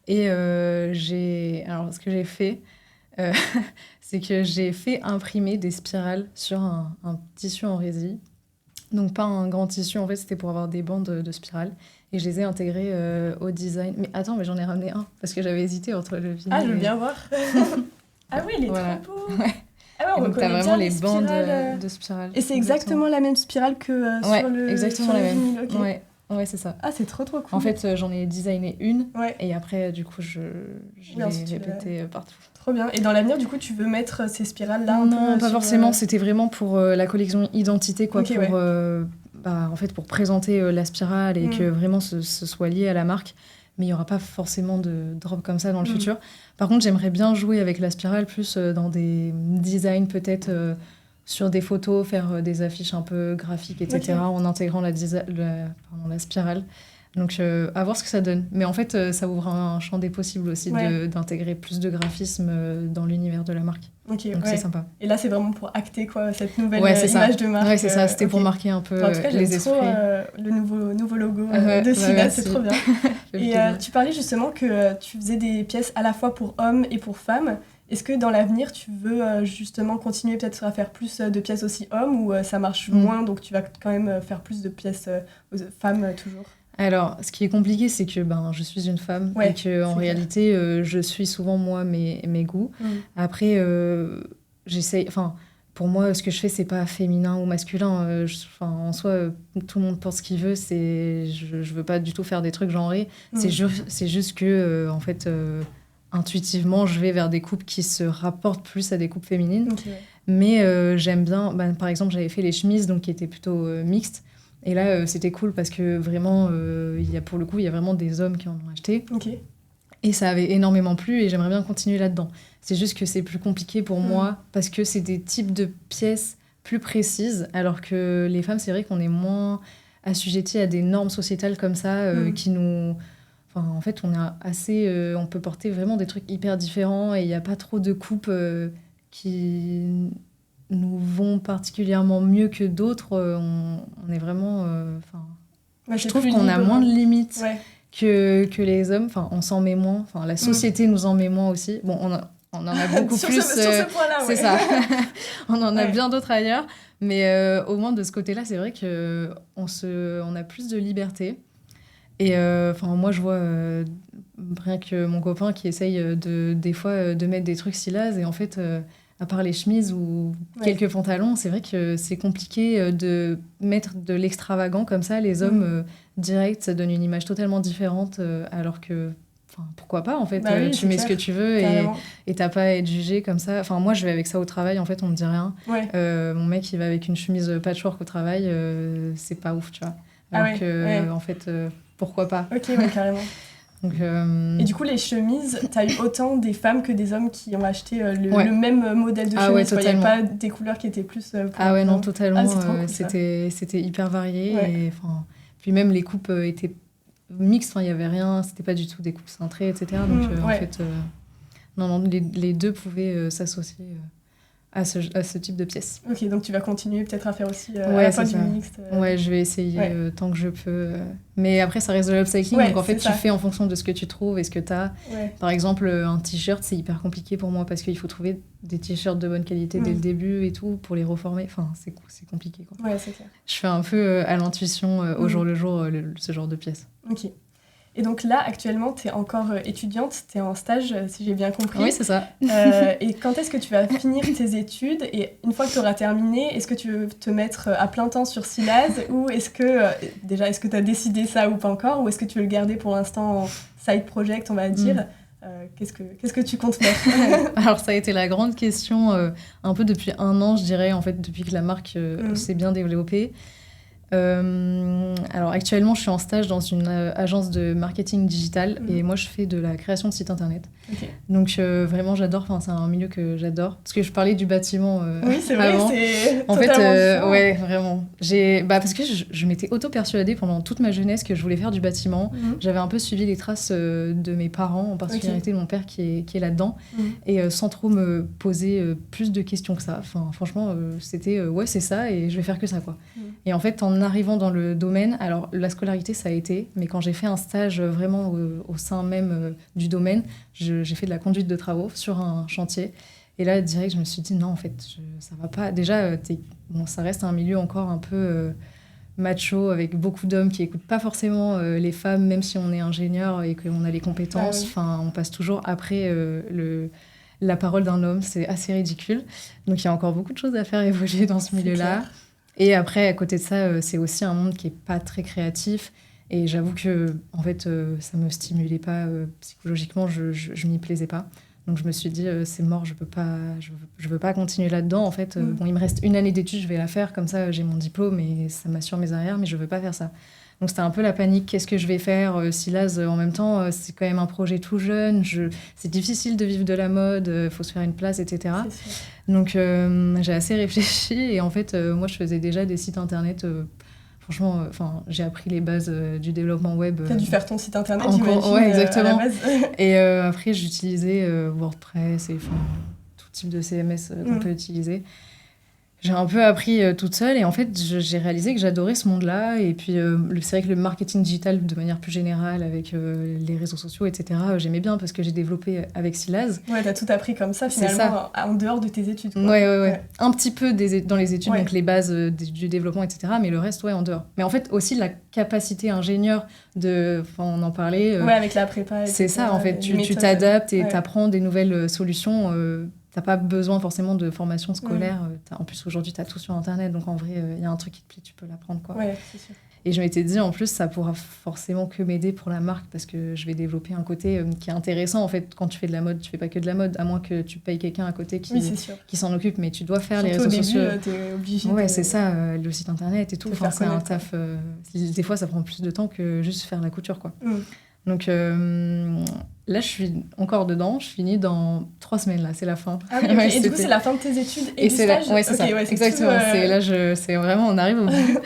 Et alors, ce que j'ai fait, c'est que j'ai fait imprimer des spirales sur un tissu en résille. Donc, pas un grand tissu, en fait, c'était pour avoir des bandes de spirales. Et je les ai intégrées au design. Mais attends, mais j'en ai ramené un, parce que j'avais hésité entre le vinyle. Ah, je veux bien voir. Ah oui, il est voilà. trop beau. Ouais. Ah ouais, on Donc, t'as reconnaît vraiment bien les bandes spirales. de spirales. Et c'est exactement la même spirale que ouais, sur le, exactement sur la le même. vinyle, ok. Ouais, c'est ça. Ah, c'est trop cool. En fait, j'en ai designé une. Ouais. Et après, du coup, je Oui, l'ai ensuite, répété partout. Trop bien. Et dans l'avenir, du coup, tu veux mettre ces spirales-là un Non, peu pas sur, forcément. C'était vraiment pour la collection identité, quoi. Ok, pour, ouais. en fait, pour présenter la spirale et que vraiment ce soit lié à la marque. Mais il n'y aura pas forcément de drop comme ça dans le futur. Par contre, j'aimerais bien jouer avec la spirale plus dans des designs peut-être sur des photos, faire des affiches un peu graphiques, etc. Ok. en intégrant la spirale. Donc, à voir ce que ça donne. Mais en fait, ça ouvre un champ des possibles aussi d'intégrer plus de graphisme dans l'univers de la marque. Donc, c'est sympa. Et là, c'est vraiment pour acter quoi, cette nouvelle image de marque. Ouais, c'est ça. C'était pour marquer un peu en tout cas, les esprits. Le nouveau logo de Silas, c'est trop bien. Et tu parlais justement que tu faisais des pièces à la fois pour hommes et pour femmes. Est-ce que dans l'avenir, tu veux justement continuer peut-être à faire plus de pièces aussi hommes ou ça marche moins, donc tu vas quand même faire plus de pièces femmes toujours? Alors, ce qui est compliqué, c'est que je suis une femme et qu'en réalité, je suis souvent, moi, mes goûts. Après, j'essaye... Enfin, pour moi, ce que je fais, c'est pas féminin ou masculin. En soi, tout le monde pense ce qu'il veut. Je veux pas du tout faire des trucs genrés. C'est juste que, en fait... intuitivement, je vais vers des coupes qui se rapportent plus à des coupes féminines. Mais j'aime bien... par exemple, j'avais fait les chemises, donc, qui étaient plutôt mixtes. Et là, c'était cool parce que vraiment, pour le coup, il y a vraiment des hommes qui en ont acheté. Et ça avait énormément plu et j'aimerais bien continuer là-dedans. C'est juste que c'est plus compliqué pour moi parce que c'est des types de pièces plus précises, alors que les femmes, c'est vrai qu'on est moins assujettis à des normes sociétales comme ça qui nous... Enfin, en fait, on a assez... on peut porter vraiment des trucs hyper différents et il n'y a pas trop de coupes qui nous vont particulièrement mieux que d'autres. On est vraiment... je trouve qu'on a moins de limites que les hommes. Enfin, on s'en met moins. Enfin, la société nous en met moins aussi. Bon, on en a beaucoup plus... sur ce point-là, c'est ça. On en a bien d'autres ailleurs. Mais au moins, de ce côté-là, c'est vrai qu'on a plus de liberté. Et moi, je vois rien que mon copain qui essaye des fois de mettre des trucs Silas. Et en fait, à part les chemises ou quelques pantalons, c'est vrai que c'est compliqué de mettre de l'extravagant comme ça. Les hommes, direct, ça donne une image totalement différente. Alors que, pourquoi pas, en fait. Tu mets ce que tu veux et t'as pas à être jugé comme ça. Enfin, moi, je vais avec ça au travail, en fait, on me dit rien. Mon mec, il va avec une chemise patchwork au travail. C'est pas ouf, tu vois. Alors que, en fait... pourquoi pas. Carrément. Donc, Et du coup, les chemises, t'as eu autant des femmes que des hommes qui ont acheté le même modèle de chemise. Il n'y avait pas des couleurs qui étaient plus... non, totalement. Cool, c'était hyper varié. Et, puis même, les coupes étaient mixtes. Il n'y avait rien. C'était pas du tout des coupes cintrées, etc. Donc, en fait, les deux pouvaient s'associer... à ce type de pièces. Donc tu vas continuer peut-être à faire aussi à la fois du mixte. Je vais essayer tant que je peux. Mais après, ça reste de l'upcycling. Donc en fait, tu fais en fonction de ce que tu trouves et ce que tu as. Par exemple, un t-shirt, c'est hyper compliqué pour moi parce qu'il faut trouver des t-shirts de bonne qualité dès le début et tout pour les reformer. Enfin, c'est compliqué, quoi. C'est clair. Je fais un peu à l'intuition, au jour le jour, ce genre de pièces. Et donc là, actuellement, tu es encore étudiante, tu es en stage, si j'ai bien compris. Oui, c'est ça. Et quand est-ce que tu vas finir tes études? Et une fois que tu auras terminé, est-ce que tu veux te mettre à plein temps sur Silas? Ou est-ce que tu as décidé ça ou pas encore? Ou est-ce que tu veux le garder pour l'instant en side project, on va dire? Qu'est-ce que tu comptes faire? Alors, ça a été la grande question un peu depuis 1 an, je dirais, en fait, depuis que la marque s'est bien développée. Alors actuellement je suis en stage dans une agence de marketing digital et moi je fais de la création de sites internet. Donc vraiment j'adore, c'est un milieu que j'adore parce que je parlais du bâtiment oui c'est vrai, avant. c'est en fait vraiment parce que je m'étais auto-persuadée pendant toute ma jeunesse que je voulais faire du bâtiment. J'avais un peu suivi les traces de mes parents, en particularité de mon père qui est là-dedans et sans trop me poser plus de questions que ça. Franchement c'était c'est ça et je vais faire que ça, quoi. Et en fait en arrivant dans le domaine, alors la scolarité ça a été, mais quand j'ai fait un stage vraiment au sein même du domaine, j'ai fait de la conduite de travaux sur un chantier. Et là, direct, je me suis dit, non, en fait, ça va pas. Déjà, ça reste un milieu encore un peu macho, avec beaucoup d'hommes qui n'écoutent pas forcément les femmes, même si on est ingénieur et qu'on a les compétences. On passe toujours après la parole d'un homme. C'est assez ridicule. Donc, il y a encore beaucoup de choses à faire évoluer dans ce milieu-là. Et après, à côté de ça, c'est aussi un monde qui n'est pas très créatif. Et j'avoue que, en fait, ça ne me stimulait pas psychologiquement. Je m'y plaisais pas. Donc, je me suis dit, c'est mort, je veux pas continuer là-dedans. En fait, il me reste 1 année d'études, je vais la faire. Comme ça, j'ai mon diplôme et ça m'assure mes arrières, mais je veux pas faire ça. Donc, c'était un peu la panique. Qu'est-ce que je vais faire? Silas, en même temps, c'est quand même un projet tout jeune. C'est difficile de vivre de la mode, il faut se faire une place, etc. Donc, j'ai assez réfléchi. Et en fait, moi, je faisais déjà des sites internet franchement, j'ai appris les bases du développement web. Tu as dû faire ton site internet, encore, j'imagine, ouais, exactement. à la base. Et après, j'utilisais WordPress et tout type de CMS qu'on peut utiliser. J'ai un peu appris toute seule et en fait, j'ai réalisé que j'adorais ce monde-là. Et puis, c'est vrai que le marketing digital, de manière plus générale, avec les réseaux sociaux, etc., j'aimais bien parce que j'ai développé avec Silaz. Ouais, t'as tout appris comme ça, finalement, en dehors de tes études. Quoi. Ouais. Un petit peu dans les études, ouais. donc les bases du développement, etc., mais le reste, en dehors. Mais en fait, aussi, la capacité ingénieure on en parlait. Ouais, avec la prépa. Etc., c'est ça, en fait. Tu t'adaptes et t'apprends des nouvelles solutions. T'as pas besoin forcément de formation scolaire. En plus, aujourd'hui, t'as tout sur Internet. Donc, en vrai, il y a un truc qui te plaît, tu peux l'apprendre, quoi. Ouais, c'est sûr. Et je m'étais dit, en plus, ça pourra forcément que m'aider pour la marque parce que je vais développer un côté qui est intéressant. En fait, quand tu fais de la mode, tu fais pas que de la mode, à moins que tu payes quelqu'un à côté qui s'en occupe. Mais tu dois faire les réseaux sociaux. T'es obligé. Ouais, c'est ça, le site Internet et tout. C'est un taf. Des fois, ça prend plus de temps que juste faire la couture, quoi. Donc là, je suis encore dedans. Je finis dans 3 semaines, là. C'est la fin. Ah oui, okay. Et du coup, c'est la fin de tes études et du stage. Ouais, c'est ça. Ouais, exactement. C'est vraiment, on arrive au bout.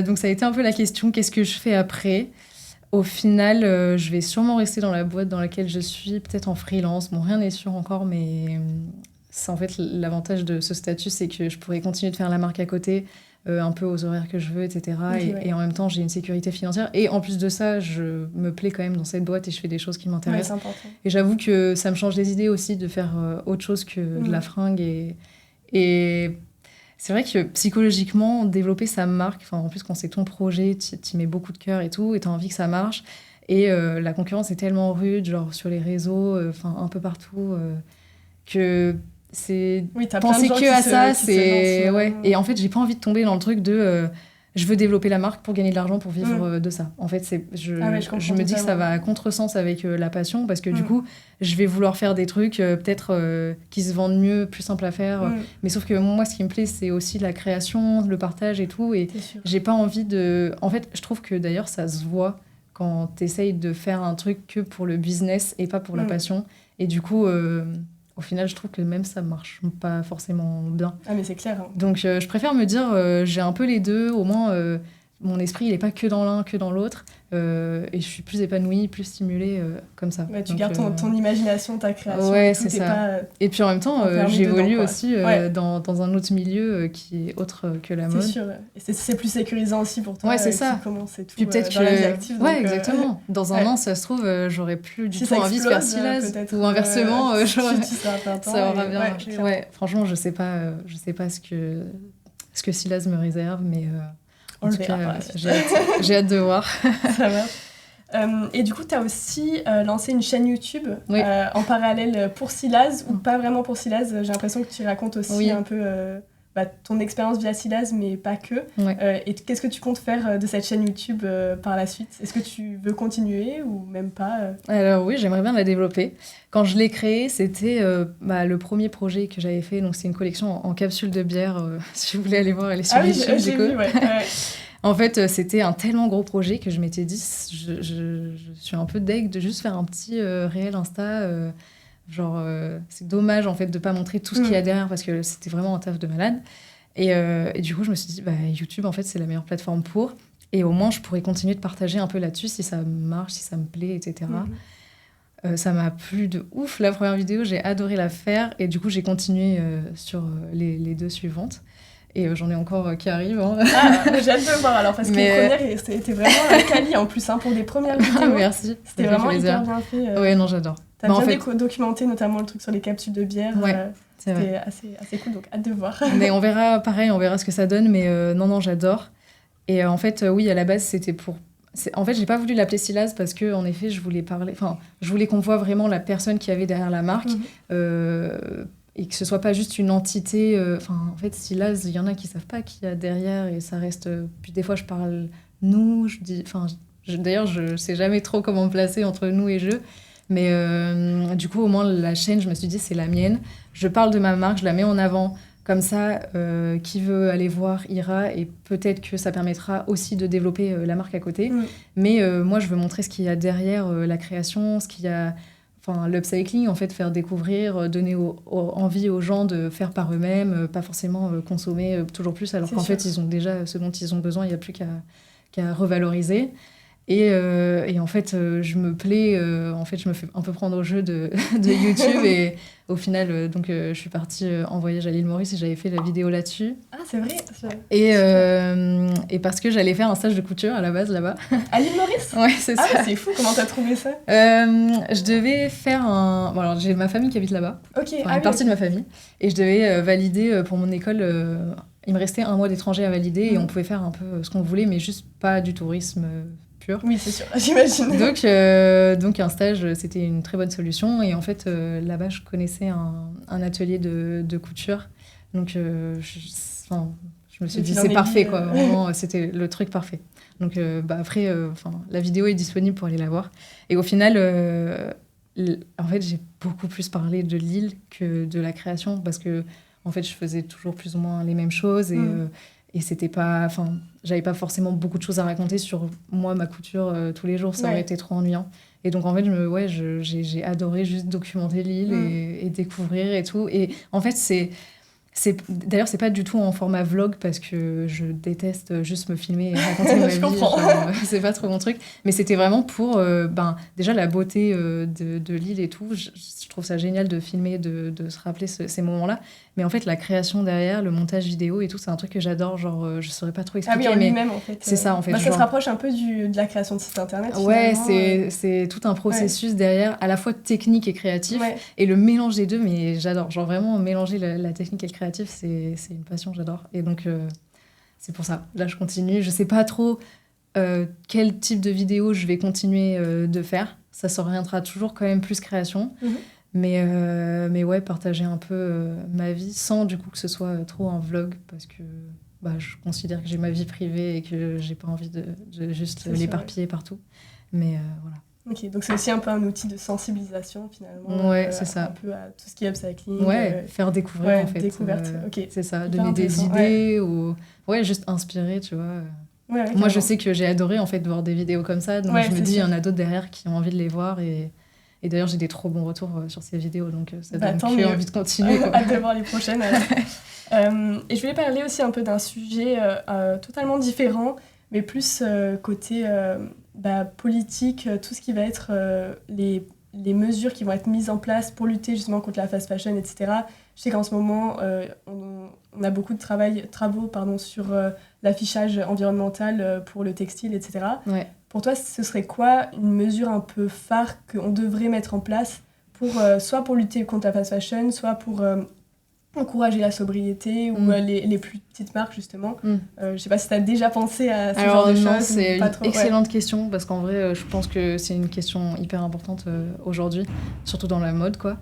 Donc, ça a été un peu la question, qu'est-ce que je fais après ? Au final, je vais sûrement rester dans la boîte dans laquelle je suis, peut-être en freelance. Bon, rien n'est sûr encore, mais c'est en fait l'avantage de ce statut, c'est que je pourrais continuer de faire la marque à côté, un peu aux horaires que je veux, etc. Et en même temps, j'ai une sécurité financière. Et en plus de ça, je me plais quand même dans cette boîte et je fais des choses qui m'intéressent. Ouais, c'est important. Et j'avoue que ça me change les idées aussi de faire autre chose que de la fringue. Et c'est vrai que psychologiquement, développer sa marque, en plus quand c'est ton projet, tu mets beaucoup de cœur et tout, et tu as envie que ça marche. Et la concurrence est tellement rude, genre sur les réseaux, un peu partout, que c'est penser que à ça, c'est ouais. Et en fait, j'ai pas envie de tomber dans le truc de je veux développer la marque pour gagner de l'argent pour vivre de ça. En fait, je me dis que ça va à contresens avec la passion parce que du coup, je vais vouloir faire des trucs peut-être qui se vendent mieux, plus simples à faire. Mais sauf que moi, ce qui me plaît, c'est aussi la création, le partage et tout. Et j'ai pas envie de. En fait, je trouve que d'ailleurs, ça se voit quand t'essayes de faire un truc que pour le business et pas pour la passion. Et du coup. Au final, je trouve que même ça marche pas forcément bien. Ah, mais c'est clair. Hein. Donc, je préfère me dire, j'ai un peu les deux. Au moins, mon esprit, il est pas que dans l'un, que dans l'autre. Et je suis plus épanouie, plus stimulée comme ça. Ouais, tu gardes ton imagination, ta création. Ouais, c'est ça. Et puis en même temps, j'évolue aussi dans un autre milieu qui est autre que la mode. C'est sûr. Et c'est plus sécurisant aussi pour toi. Ouais, c'est ça. Commence et tout, puis peut-être dans la vie active. Ouais, exactement. Dans un an, ça se trouve, j'aurais plus du tout envie de faire Silaz. Ou inversement, ça aura bien. Ouais, franchement, je sais pas ce que Silaz me réserve, mais... En tout cas, j'ai hâte de voir. Ça va. Et du coup, tu as aussi lancé une chaîne YouTube en parallèle pour Silaz, ou pas vraiment pour Silaz. J'ai l'impression que tu racontes aussi un peu ton expérience via Silaz, mais pas que. Et qu'est-ce que tu comptes faire de cette chaîne YouTube par la suite ? Est-ce que tu veux continuer ou même pas Alors oui, j'aimerais bien la développer. Quand je l'ai créée, c'était le premier projet que j'avais fait. Donc c'est une collection en capsules de bière. Si vous voulez aller voir, elle est sur YouTube. J'ai vu, ouais. En fait, c'était un tellement gros projet que je m'étais dit, je suis un peu deg de juste faire un petit réel Insta. C'est dommage en fait de pas montrer tout ce qu'il y a derrière parce que c'était vraiment un taf de malade. Et du coup, je me suis dit, YouTube, en fait, c'est la meilleure plateforme pour. Et au moins, je pourrais continuer de partager un peu là-dessus si ça marche, si ça me plaît, etc. Ça m'a plu de ouf, la première vidéo. J'ai adoré la faire. Et du coup, j'ai continué sur les 2 suivantes. Et j'en ai encore qui arrivent. Hein. J'ai hâte de voir alors, parce que les premières, c'était vraiment quali en plus pour des premières vidéos. Merci. C'était vraiment hyper bien fait. Ouais, non, j'adore. T'as bien documenté notamment le truc sur les capsules de bière. C'était assez cool, donc hâte de voir. Mais on verra ce que ça donne. Mais non, j'adore. Et en fait, oui, à la base, c'était pour... En fait, j'ai pas voulu l'appeler Silaz parce que, en effet, je voulais qu'on voit vraiment la personne qui avait derrière la marque. Et que ce soit pas juste une entité. En fait, Silaz, il y en a qui savent pas qui y a derrière et ça reste. Puis des fois, je parle nous, je dis. D'ailleurs, je sais jamais trop comment me placer entre nous et je. Mais du coup, au moins, la chaîne, je me suis dit, c'est la mienne. Je parle de ma marque, je la mets en avant. Comme ça, qui veut aller voir ira et peut-être que ça permettra aussi de développer la marque à côté. Mais moi, je veux montrer ce qu'il y a derrière la création, ce qu'il y a. l'upcycling, en fait, faire découvrir, donner envie aux gens de faire par eux-mêmes, pas forcément consommer toujours plus, alors qu'en fait, ils ont déjà ce dont ils ont besoin, il n'y a plus qu'à revaloriser. Et en fait, je me plais, en fait, je me fais un peu prendre au jeu de YouTube. Et au final, donc, je suis partie en voyage à l'île Maurice et j'avais fait la vidéo là-dessus. Ah, c'est vrai. Et parce que j'allais faire un stage de couture à la base là-bas. À l'île Maurice? Ouais, c'est ça. Ah, c'est fou, comment t'as trouvé ça? Je devais faire un... Bon, alors, j'ai ma famille qui habite là-bas, Ok. une partie de ma famille. Et je devais valider pour mon école... il me restait 1 mois d'étranger à valider et on pouvait faire un peu ce qu'on voulait, mais juste pas du tourisme pur. Oui, c'est sûr, j'imagine. Donc un stage, c'était une très bonne solution. Et en fait, là-bas, je connaissais un atelier de couture. Donc, je me suis dit, c'est parfait, quoi. Vraiment, c'était le truc parfait. Donc, après, la vidéo est disponible pour aller la voir. Et au final, en fait, j'ai beaucoup plus parlé de l'île que de la création parce que, en fait, je faisais toujours plus ou moins les mêmes choses et c'était pas... j'avais pas forcément beaucoup de choses à raconter sur moi, ma couture tous les jours. Ça aurait été trop ennuyant. Et donc, en fait, j'ai adoré juste documenter l'île et découvrir et tout. Et en fait, d'ailleurs, c'est pas du tout en format vlog parce que je déteste juste me filmer et raconter ma vie. C'est pas trop mon truc. Mais c'était vraiment pour déjà la beauté de l'île et tout. Je trouve ça génial de filmer, de se rappeler ces moments-là. Mais en fait, la création derrière, le montage vidéo et tout, c'est un truc que j'adore. Genre, je saurais pas trop expliquer. Ah oui, en lui-même, en fait. C'est ça, en fait. Ça se rapproche un peu de la création de site internet. Ouais, c'est tout un processus derrière, à la fois technique et créatif. Ouais. Et le mélange des deux, mais j'adore. Genre, vraiment, mélanger la technique et le créatif, c'est une passion, j'adore. Et donc, c'est pour ça. Là, je continue. Je sais pas trop quel type de vidéo je vais continuer de faire. Ça s'orientera toujours quand même plus création. Mais ouais, partager un peu ma vie sans du coup que ce soit trop un vlog parce que je considère que j'ai ma vie privée et que j'ai pas envie de juste l'éparpiller partout. Mais voilà. Ok, donc c'est aussi un peu un outil de sensibilisation finalement. Ouais, c'est ça. Un peu à tout ce qui est upcycling. Ouais, faire découvrir en fait. Découverte, ok. C'est ça, donner des idées ou juste inspirer, tu vois. Moi, je sais que j'ai adoré en fait de voir des vidéos comme ça, donc je me dis il y en a d'autres derrière qui ont envie de les voir et d'ailleurs, j'ai des trop bons retours sur ces vidéos, donc ça donne envie de continuer. Hâte de voir les prochaines. Et je voulais parler aussi un peu d'un sujet totalement différent, mais plus côté politique, tout ce qui va être les mesures qui vont être mises en place pour lutter justement contre la fast fashion, etc. Je sais qu'en ce moment, on a beaucoup de travaux sur l'affichage environnemental pour le textile, etc. Ouais. Pour toi, ce serait quoi une mesure un peu phare qu'on devrait mettre en place soit pour lutter contre la fast fashion, soit pour encourager la sobriété ou les plus petites marques, justement. Je ne sais pas si tu as déjà pensé à ce genre de choses. C'est une excellente question, parce qu'en vrai, je pense que c'est une question hyper importante aujourd'hui, surtout dans la mode, quoi.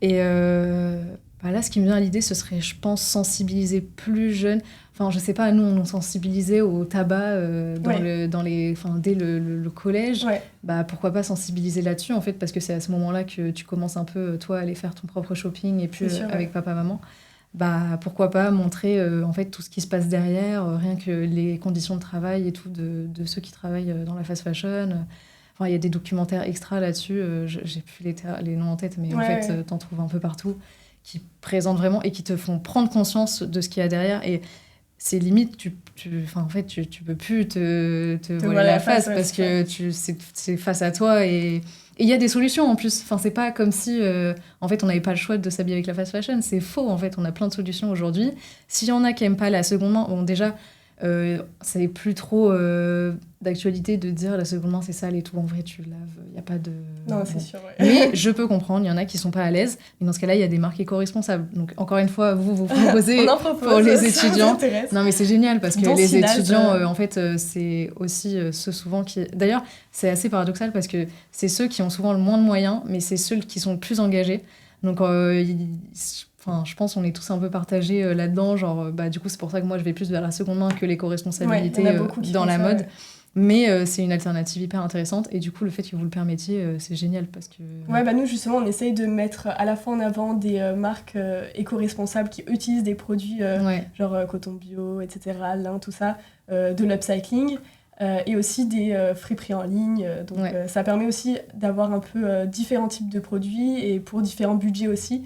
Et là, ce qui me vient à l'idée, ce serait, je pense, sensibiliser plus jeunes. Enfin, je sais pas, nous, on nous sensibilisait au tabac dès le collège. Ouais. Pourquoi pas sensibiliser là-dessus, en fait, parce que c'est à ce moment-là que tu commences un peu, toi, à aller faire ton propre shopping et puis avec papa, maman. Pourquoi pas montrer, en fait, tout ce qui se passe derrière, rien que les conditions de travail et tout de ceux qui travaillent dans la fast fashion. Enfin, il y a des documentaires extra là-dessus, j'ai plus les noms en tête, mais en fait, t'en trouves un peu partout, qui présentent vraiment et qui te font prendre conscience de ce qu'il y a derrière. Et c'est limite, tu peux plus te voiler la face parce que c'est face à toi et il y a des solutions en plus. Enfin, c'est pas comme si en fait on n'avait pas le choix de s'habiller avec la fast fashion. C'est faux, en fait, on a plein de solutions aujourd'hui. S'il y en a qui aiment pas la seconde main, bon, déjà c'est plus trop d'actualité de dire la seconde main c'est sale et tout. En vrai, tu laves, il n'y a pas de... Non, c'est sûr, ouais. Mais je peux comprendre, il y en a qui sont pas à l'aise. Mais dans ce cas-là, il y a des marques éco-responsables. Donc, encore une fois, vous proposez pour les étudiants. Non, mais c'est génial parce que les étudiants, en fait, c'est aussi ceux souvent qui... D'ailleurs, c'est assez paradoxal parce que c'est ceux qui ont souvent le moins de moyens, mais c'est ceux qui sont le plus engagés. Donc, je pense qu'on est tous un peu partagés là-dedans. Genre, du coup, c'est pour ça que moi, je vais plus vers la seconde main que l'éco-responsabilité dans la mode. Ouais. Mais c'est une alternative hyper intéressante. Et du coup, le fait que vous le permettiez, c'est génial parce que... Ouais, nous, justement, on essaye de mettre à la fois en avant des marques éco-responsables qui utilisent des produits genre coton bio, etc., lin, tout ça, de l'upcycling. et aussi des friperies en ligne. Donc ça permet aussi d'avoir un peu différents types de produits et pour différents budgets aussi.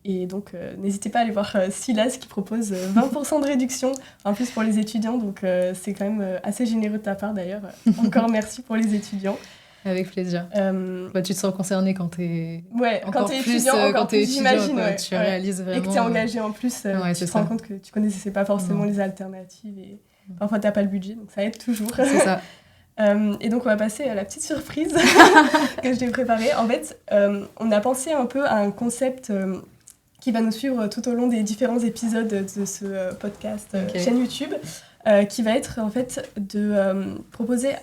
Et donc n'hésitez pas à aller voir Silas qui propose 20% de réduction en plus pour les étudiants. Donc c'est quand même assez généreux de ta part d'ailleurs. Encore merci pour les étudiants. Avec plaisir. Tu te sens concerné quand t'es quand t'es étudiant, encore plus, j'imagine. Tu réalises vraiment... Et que t'es engagé en plus, tu te rends compte que tu connaissais pas forcément les alternatives et parfois t'as pas le budget, donc ça aide toujours. C'est ça. Et donc on va passer à la petite surprise que je t'ai préparée. En fait, on a pensé un peu à un concept qui va nous suivre tout au long des différents épisodes de ce podcast chaîne YouTube, qui va être en fait de proposer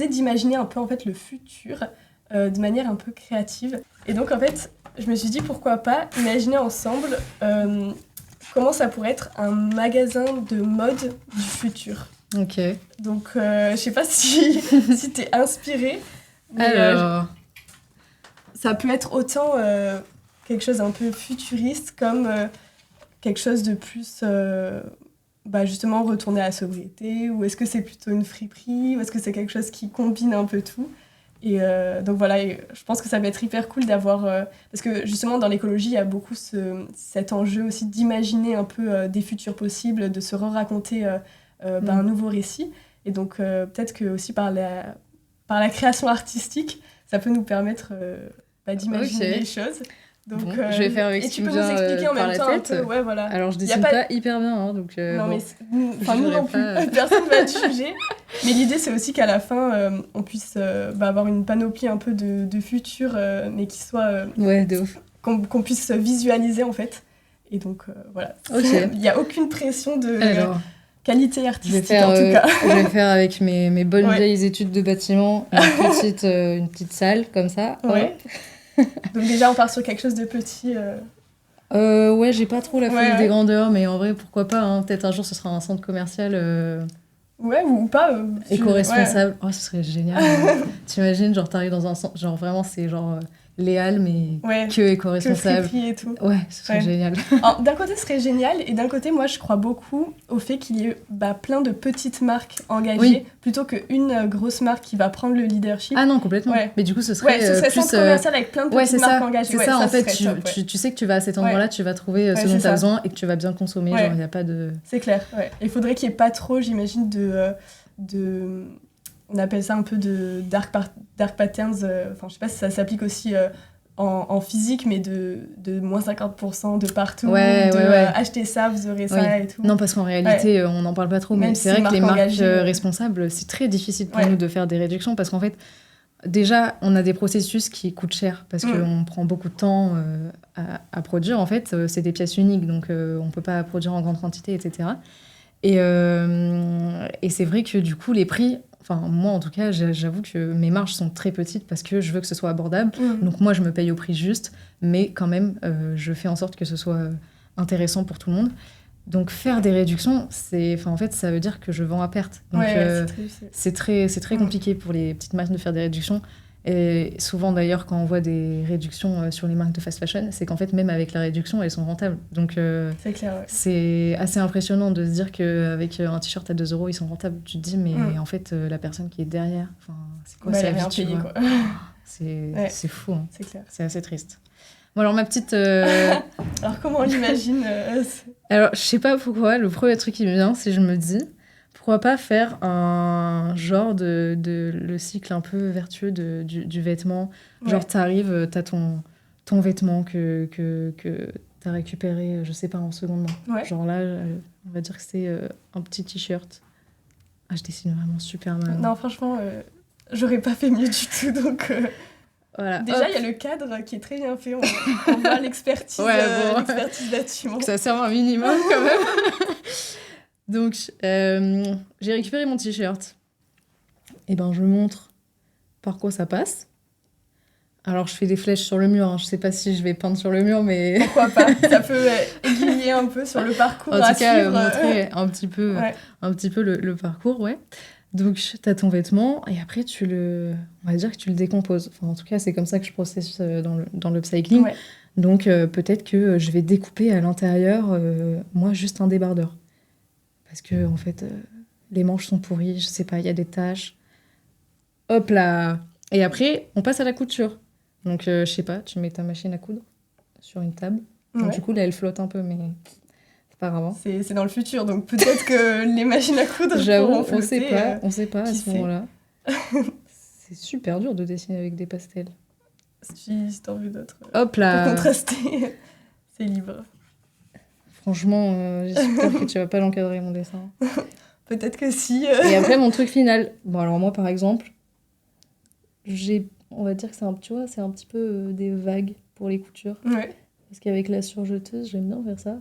d'imaginer un peu en fait le futur de manière un peu créative. Et donc en fait, je me suis dit pourquoi pas imaginer ensemble comment ça pourrait être un magasin de mode du futur. Ok. Donc je sais pas si t'es inspirée. Alors... ça peut être autant quelque chose un peu futuriste comme quelque chose de plus justement retourner à la sobriété, ou est-ce que c'est plutôt une friperie, ou est-ce que c'est quelque chose qui combine un peu tout. Et donc voilà, je pense que ça va être hyper cool d'avoir... parce que justement dans l'écologie, il y a beaucoup cet enjeu aussi d'imaginer un peu des futurs possibles, de se raconter un nouveau récit. Et donc peut-être que aussi par la création artistique, ça peut nous permettre d'imaginer les choses. Donc, je vais faire avec ce que tu peux nous expliquer en même temps un peu. Ouais, voilà. Alors je dessine pas hyper bien, hein, donc non, mais nous non plus, personne va te juger. Mais l'idée c'est aussi qu'à la fin on puisse avoir une panoplie un peu de futur, mais qui soit de ouf. Qu'on puisse visualiser en fait. Et donc voilà. Il n'y a aucune pression de qualité artistique en tout cas. Je vais faire avec mes bonnes vieilles études de bâtiment une petite salle comme ça. Ouais. Donc déjà on part sur quelque chose de petit. J'ai pas trop la folie des grandeurs, mais en vrai pourquoi pas, hein. Peut-être un jour ce sera un centre commercial ou pas éco-responsable. Ce serait génial. T'imagines, genre t'arrives dans un centre, genre vraiment c'est genre les halles mais que éco-responsable, que et tout. Ce serait génial. Alors, d'un côté ce serait génial, et d'un côté moi je crois beaucoup au fait qu'il y ait plein de petites marques engagées plutôt qu'une grosse marque qui va prendre le leadership. Ah non, complètement. Mais du coup ce serait plus centre commercial avec plein de petites marques engagées. C'est ça, en fait, tu sais que tu vas à cet endroit-là, tu vas trouver ce dont tu as besoin et que tu vas bien consommer, genre il n'y a pas de... C'est clair, Il faudrait qu'il n'y ait pas trop, j'imagine, de on appelle ça un peu de dark patterns, je sais pas si ça s'applique aussi en physique, mais de moins 50% de partout, acheter ça, vous aurez ça et tout. Non, parce qu'en réalité, on n'en parle pas trop, mais c'est vrai que les marques responsables, c'est très difficile pour nous de faire des réductions, parce qu'en fait, déjà, on a des processus qui coûtent cher, parce qu'on prend beaucoup de temps à produire. En fait, c'est des pièces uniques, donc on peut pas produire en grande quantité, etc. Et c'est vrai que du coup, les prix... Enfin, moi, en tout cas, j'avoue que mes marges sont très petites parce que je veux que ce soit abordable. Donc moi, je me paye au prix juste, mais quand même, je fais en sorte que ce soit intéressant pour tout le monde. Donc faire des réductions, en fait, ça veut dire que je vends à perte. Donc c'est très compliqué pour les petites marques de faire des réductions. Et souvent, d'ailleurs, quand on voit des réductions sur les marques de fast fashion, c'est qu'en fait, même avec la réduction, elles sont rentables. Donc, c'est clair, c'est assez impressionnant de se dire qu'avec un t-shirt à 2 €, ils sont rentables. Tu te dis, mais en fait, la personne qui est derrière, c'est quoi sa vie, tu vois. C'est fou. Hein. C'est clair. C'est assez triste. Bon, alors, ma petite... Alors, comment on l'imagine Alors, je sais pas pourquoi, le premier truc qui me vient, c'est je me dis... Pourquoi pas faire un genre de le cycle un peu vertueux du vêtement. Genre, t'arrives, t'as ton vêtement que t'as récupéré, je sais pas, en seconde main. Genre là, on va dire que c'est un petit t-shirt. Je dessine vraiment super mal. Non, franchement, j'aurais pas fait mieux du tout, donc... Voilà. Déjà, il y a le cadre qui est très bien fait. On voit l'expertise bâtiment. Ça sert un minimum, quand même. Donc, j'ai récupéré mon t-shirt. Et je montre par quoi ça passe. Alors, je fais des flèches sur le mur. Hein. Je sais pas si je vais peindre sur le mur, mais... Pourquoi pas. Ça peut aiguiller un peu sur le parcours à suivre. En tout cas, montrer un petit peu le parcours, Donc, t'as ton vêtement et après, on va dire que tu le décomposes. Enfin, en tout cas, c'est comme ça que je processe dans l'upcycling. Donc, peut-être que je vais découper à l'intérieur, moi, juste un débardeur. Parce que, en fait, les manches sont pourries, je sais pas, il y a des taches. Hop là. Et après, on passe à la couture. Donc, je sais pas, tu mets ta machine à coudre sur une table. Donc, Ouais. du coup, là, elle flotte un peu, mais c'est pas grave. Hein. C'est dans le futur, donc peut-être que les machines à coudre J'avoue, pourront on flotter. sait pas à qui ce sait. moment-là. C'est super dur de dessiner avec des pastels. Si t'en veux d'autres. Hop Pour là. contraster, c'est libre. Franchement, j'espère que tu vas pas l'encadrer, mon dessin. Peut-être que si. Et après, mon truc final. Bon, alors moi, par exemple, on va dire que c'est un petit peu des vagues pour les coutures. Ouais, Parce qu'avec la surjeteuse, j'aime bien faire ça.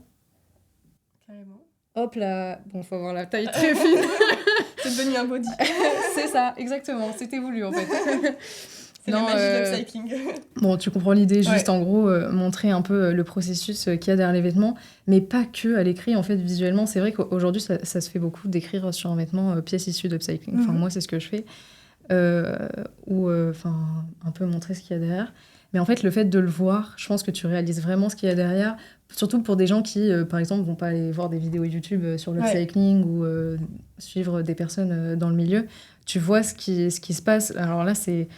carrément. Hop là. Bon, faut avoir la taille très fine. C'est devenu un body. C'est ça, exactement. C'était voulu, en fait. C'est la Non, magie de l'upcycling. Bon, tu comprends l'idée, juste Ouais. en gros, montrer un peu le processus qu'il y a derrière les vêtements, mais pas que à l'écrit, en fait, visuellement. C'est vrai qu'aujourd'hui, ça se fait beaucoup d'écrire sur un vêtement pièce issue d'upcycling. Enfin, Mhm. moi, c'est ce que je fais. Ou, enfin, un peu montrer ce qu'il y a derrière. Mais en fait, le fait de le voir, je pense que tu réalises vraiment ce qu'il y a derrière. Surtout pour des gens qui, par exemple, vont pas aller voir des vidéos YouTube sur l'upcycling ou suivre des personnes dans le milieu. Tu vois ce qui se passe. Alors là, c'est...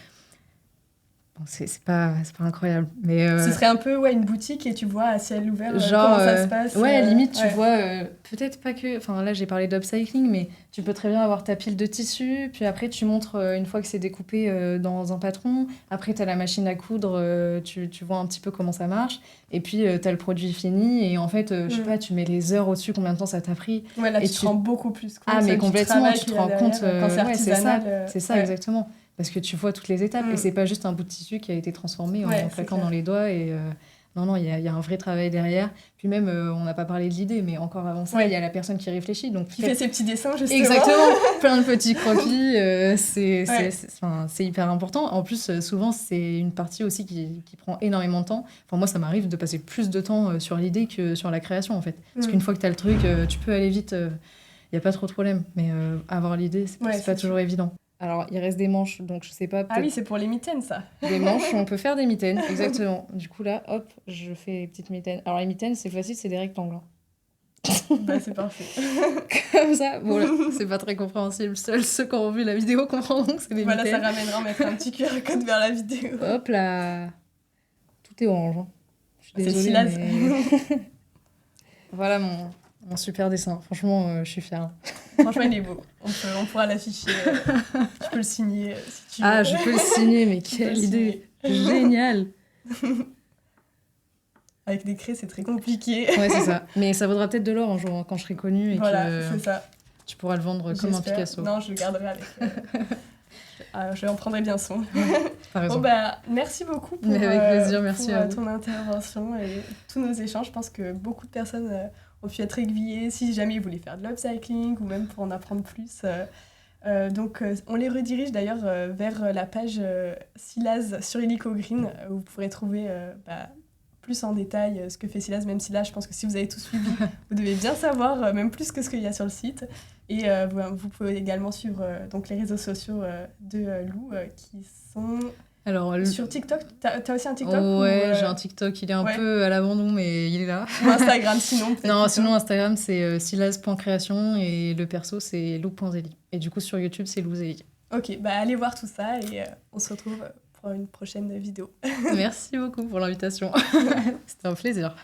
Bon, c'est pas incroyable, mais Ce serait un peu une boutique et tu vois à ciel ouvert genre comment ça se passe. ouais, limite tu ouais. vois peut-être pas que, enfin là j'ai parlé d'upcycling, mais tu peux très bien avoir ta pile de tissu, puis après tu montres une fois que c'est découpé dans un patron, après tu as la machine à coudre, tu vois un petit peu comment ça marche, et puis tu as le produit fini, et en fait je sais pas, tu mets les heures au-dessus, combien de temps ça t'a pris. Ouais, là Et tu te rends beaucoup plus compte. Ah mais du complètement, travail tu te qu'il y a rends compte derrière, quand c'est ouais, artisanal. c'est ça ouais. exactement. Parce que tu vois toutes les étapes, et Mm. c'est pas juste un bout de tissu qui a été transformé Ouais, en c'est claquant clair. dans les doigts. Et non, il y a un vrai travail derrière. Puis même, on n'a pas parlé de l'idée, mais encore avant ça, il Ouais. y a la personne qui réfléchit. Donc Qui fait ses petits dessins justement. exactement, plein de petits croquis. Ouais. C'est hyper important. En plus, souvent, c'est une partie aussi qui prend énormément de temps. Enfin, moi, ça m'arrive de passer plus de temps sur l'idée que sur la création, en fait. Parce Mm. qu'une fois que tu as le truc, tu peux aller vite. Il n'y a pas trop de problème. Mais avoir l'idée, c'est Ouais, pas c'est toujours évident. Alors, il reste des manches, donc je sais pas, Ah peut-être oui, c'est pour les mitaines ça. des manches, on peut faire des mitaines, exactement. Du coup, là, hop, je fais les petites mitaines. Alors, les mitaines, c'est facile, c'est des rectangles. Hein. Bah c'est parfait. Comme ça, bon, là, c'est pas très compréhensible. Seuls ceux qui ont vu la vidéo comprendront que c'est des Voilà, ça mitaines. ramènera, on mettra un petit QR code vers la vidéo. Hop là, tout est orange. Hein. Je suis C'est désolée, Silaz. mais... Voilà mon super dessin. Franchement, je suis fière. Franchement, il est beau. On pourra l'afficher. Tu peux le signer si tu veux. Ah, je peux le signer, mais Tu peux le quelle idée signer. géniale. Avec des craies, c'est très compliqué. Ouais, c'est ça. Mais ça vaudra peut-être de l'or un jour, hein, quand je serai connue et Voilà, que c'est ça. tu pourras le vendre comme un J'espère. Picasso. Non, je le garderai avec. Je en prendrai bien soin. T'as raison. Bon, bah, merci beaucoup pour, Mais avec plaisir, merci pour, à vous. ton intervention et tous nos échanges. Je pense que beaucoup de personnes ont pu être aiguillées si jamais ils voulaient faire de l'upcycling ou même pour en apprendre plus. Donc, on les redirige d'ailleurs vers la page Silaz sur Illico Green où vous pourrez trouver plus en détail ce que fait Silaz, même si là, je pense que si vous avez tout suivi, vous devez bien savoir, même plus que ce qu'il y a sur le site. Et vous pouvez également suivre donc les réseaux sociaux de Lou qui sont Alors, sur TikTok. T'as aussi un TikTok ouais, ou, j'ai un TikTok, il est un ouais. peu à l'abandon, mais il est là. ou Instagram sinon peut-être Non, plutôt. sinon Instagram c'est silaz.création et le perso c'est lou.zeli. Et du coup sur YouTube c'est louzeli. Ok, bah allez voir tout ça et on se retrouve pour une prochaine vidéo. Merci beaucoup pour l'invitation. C'était un plaisir.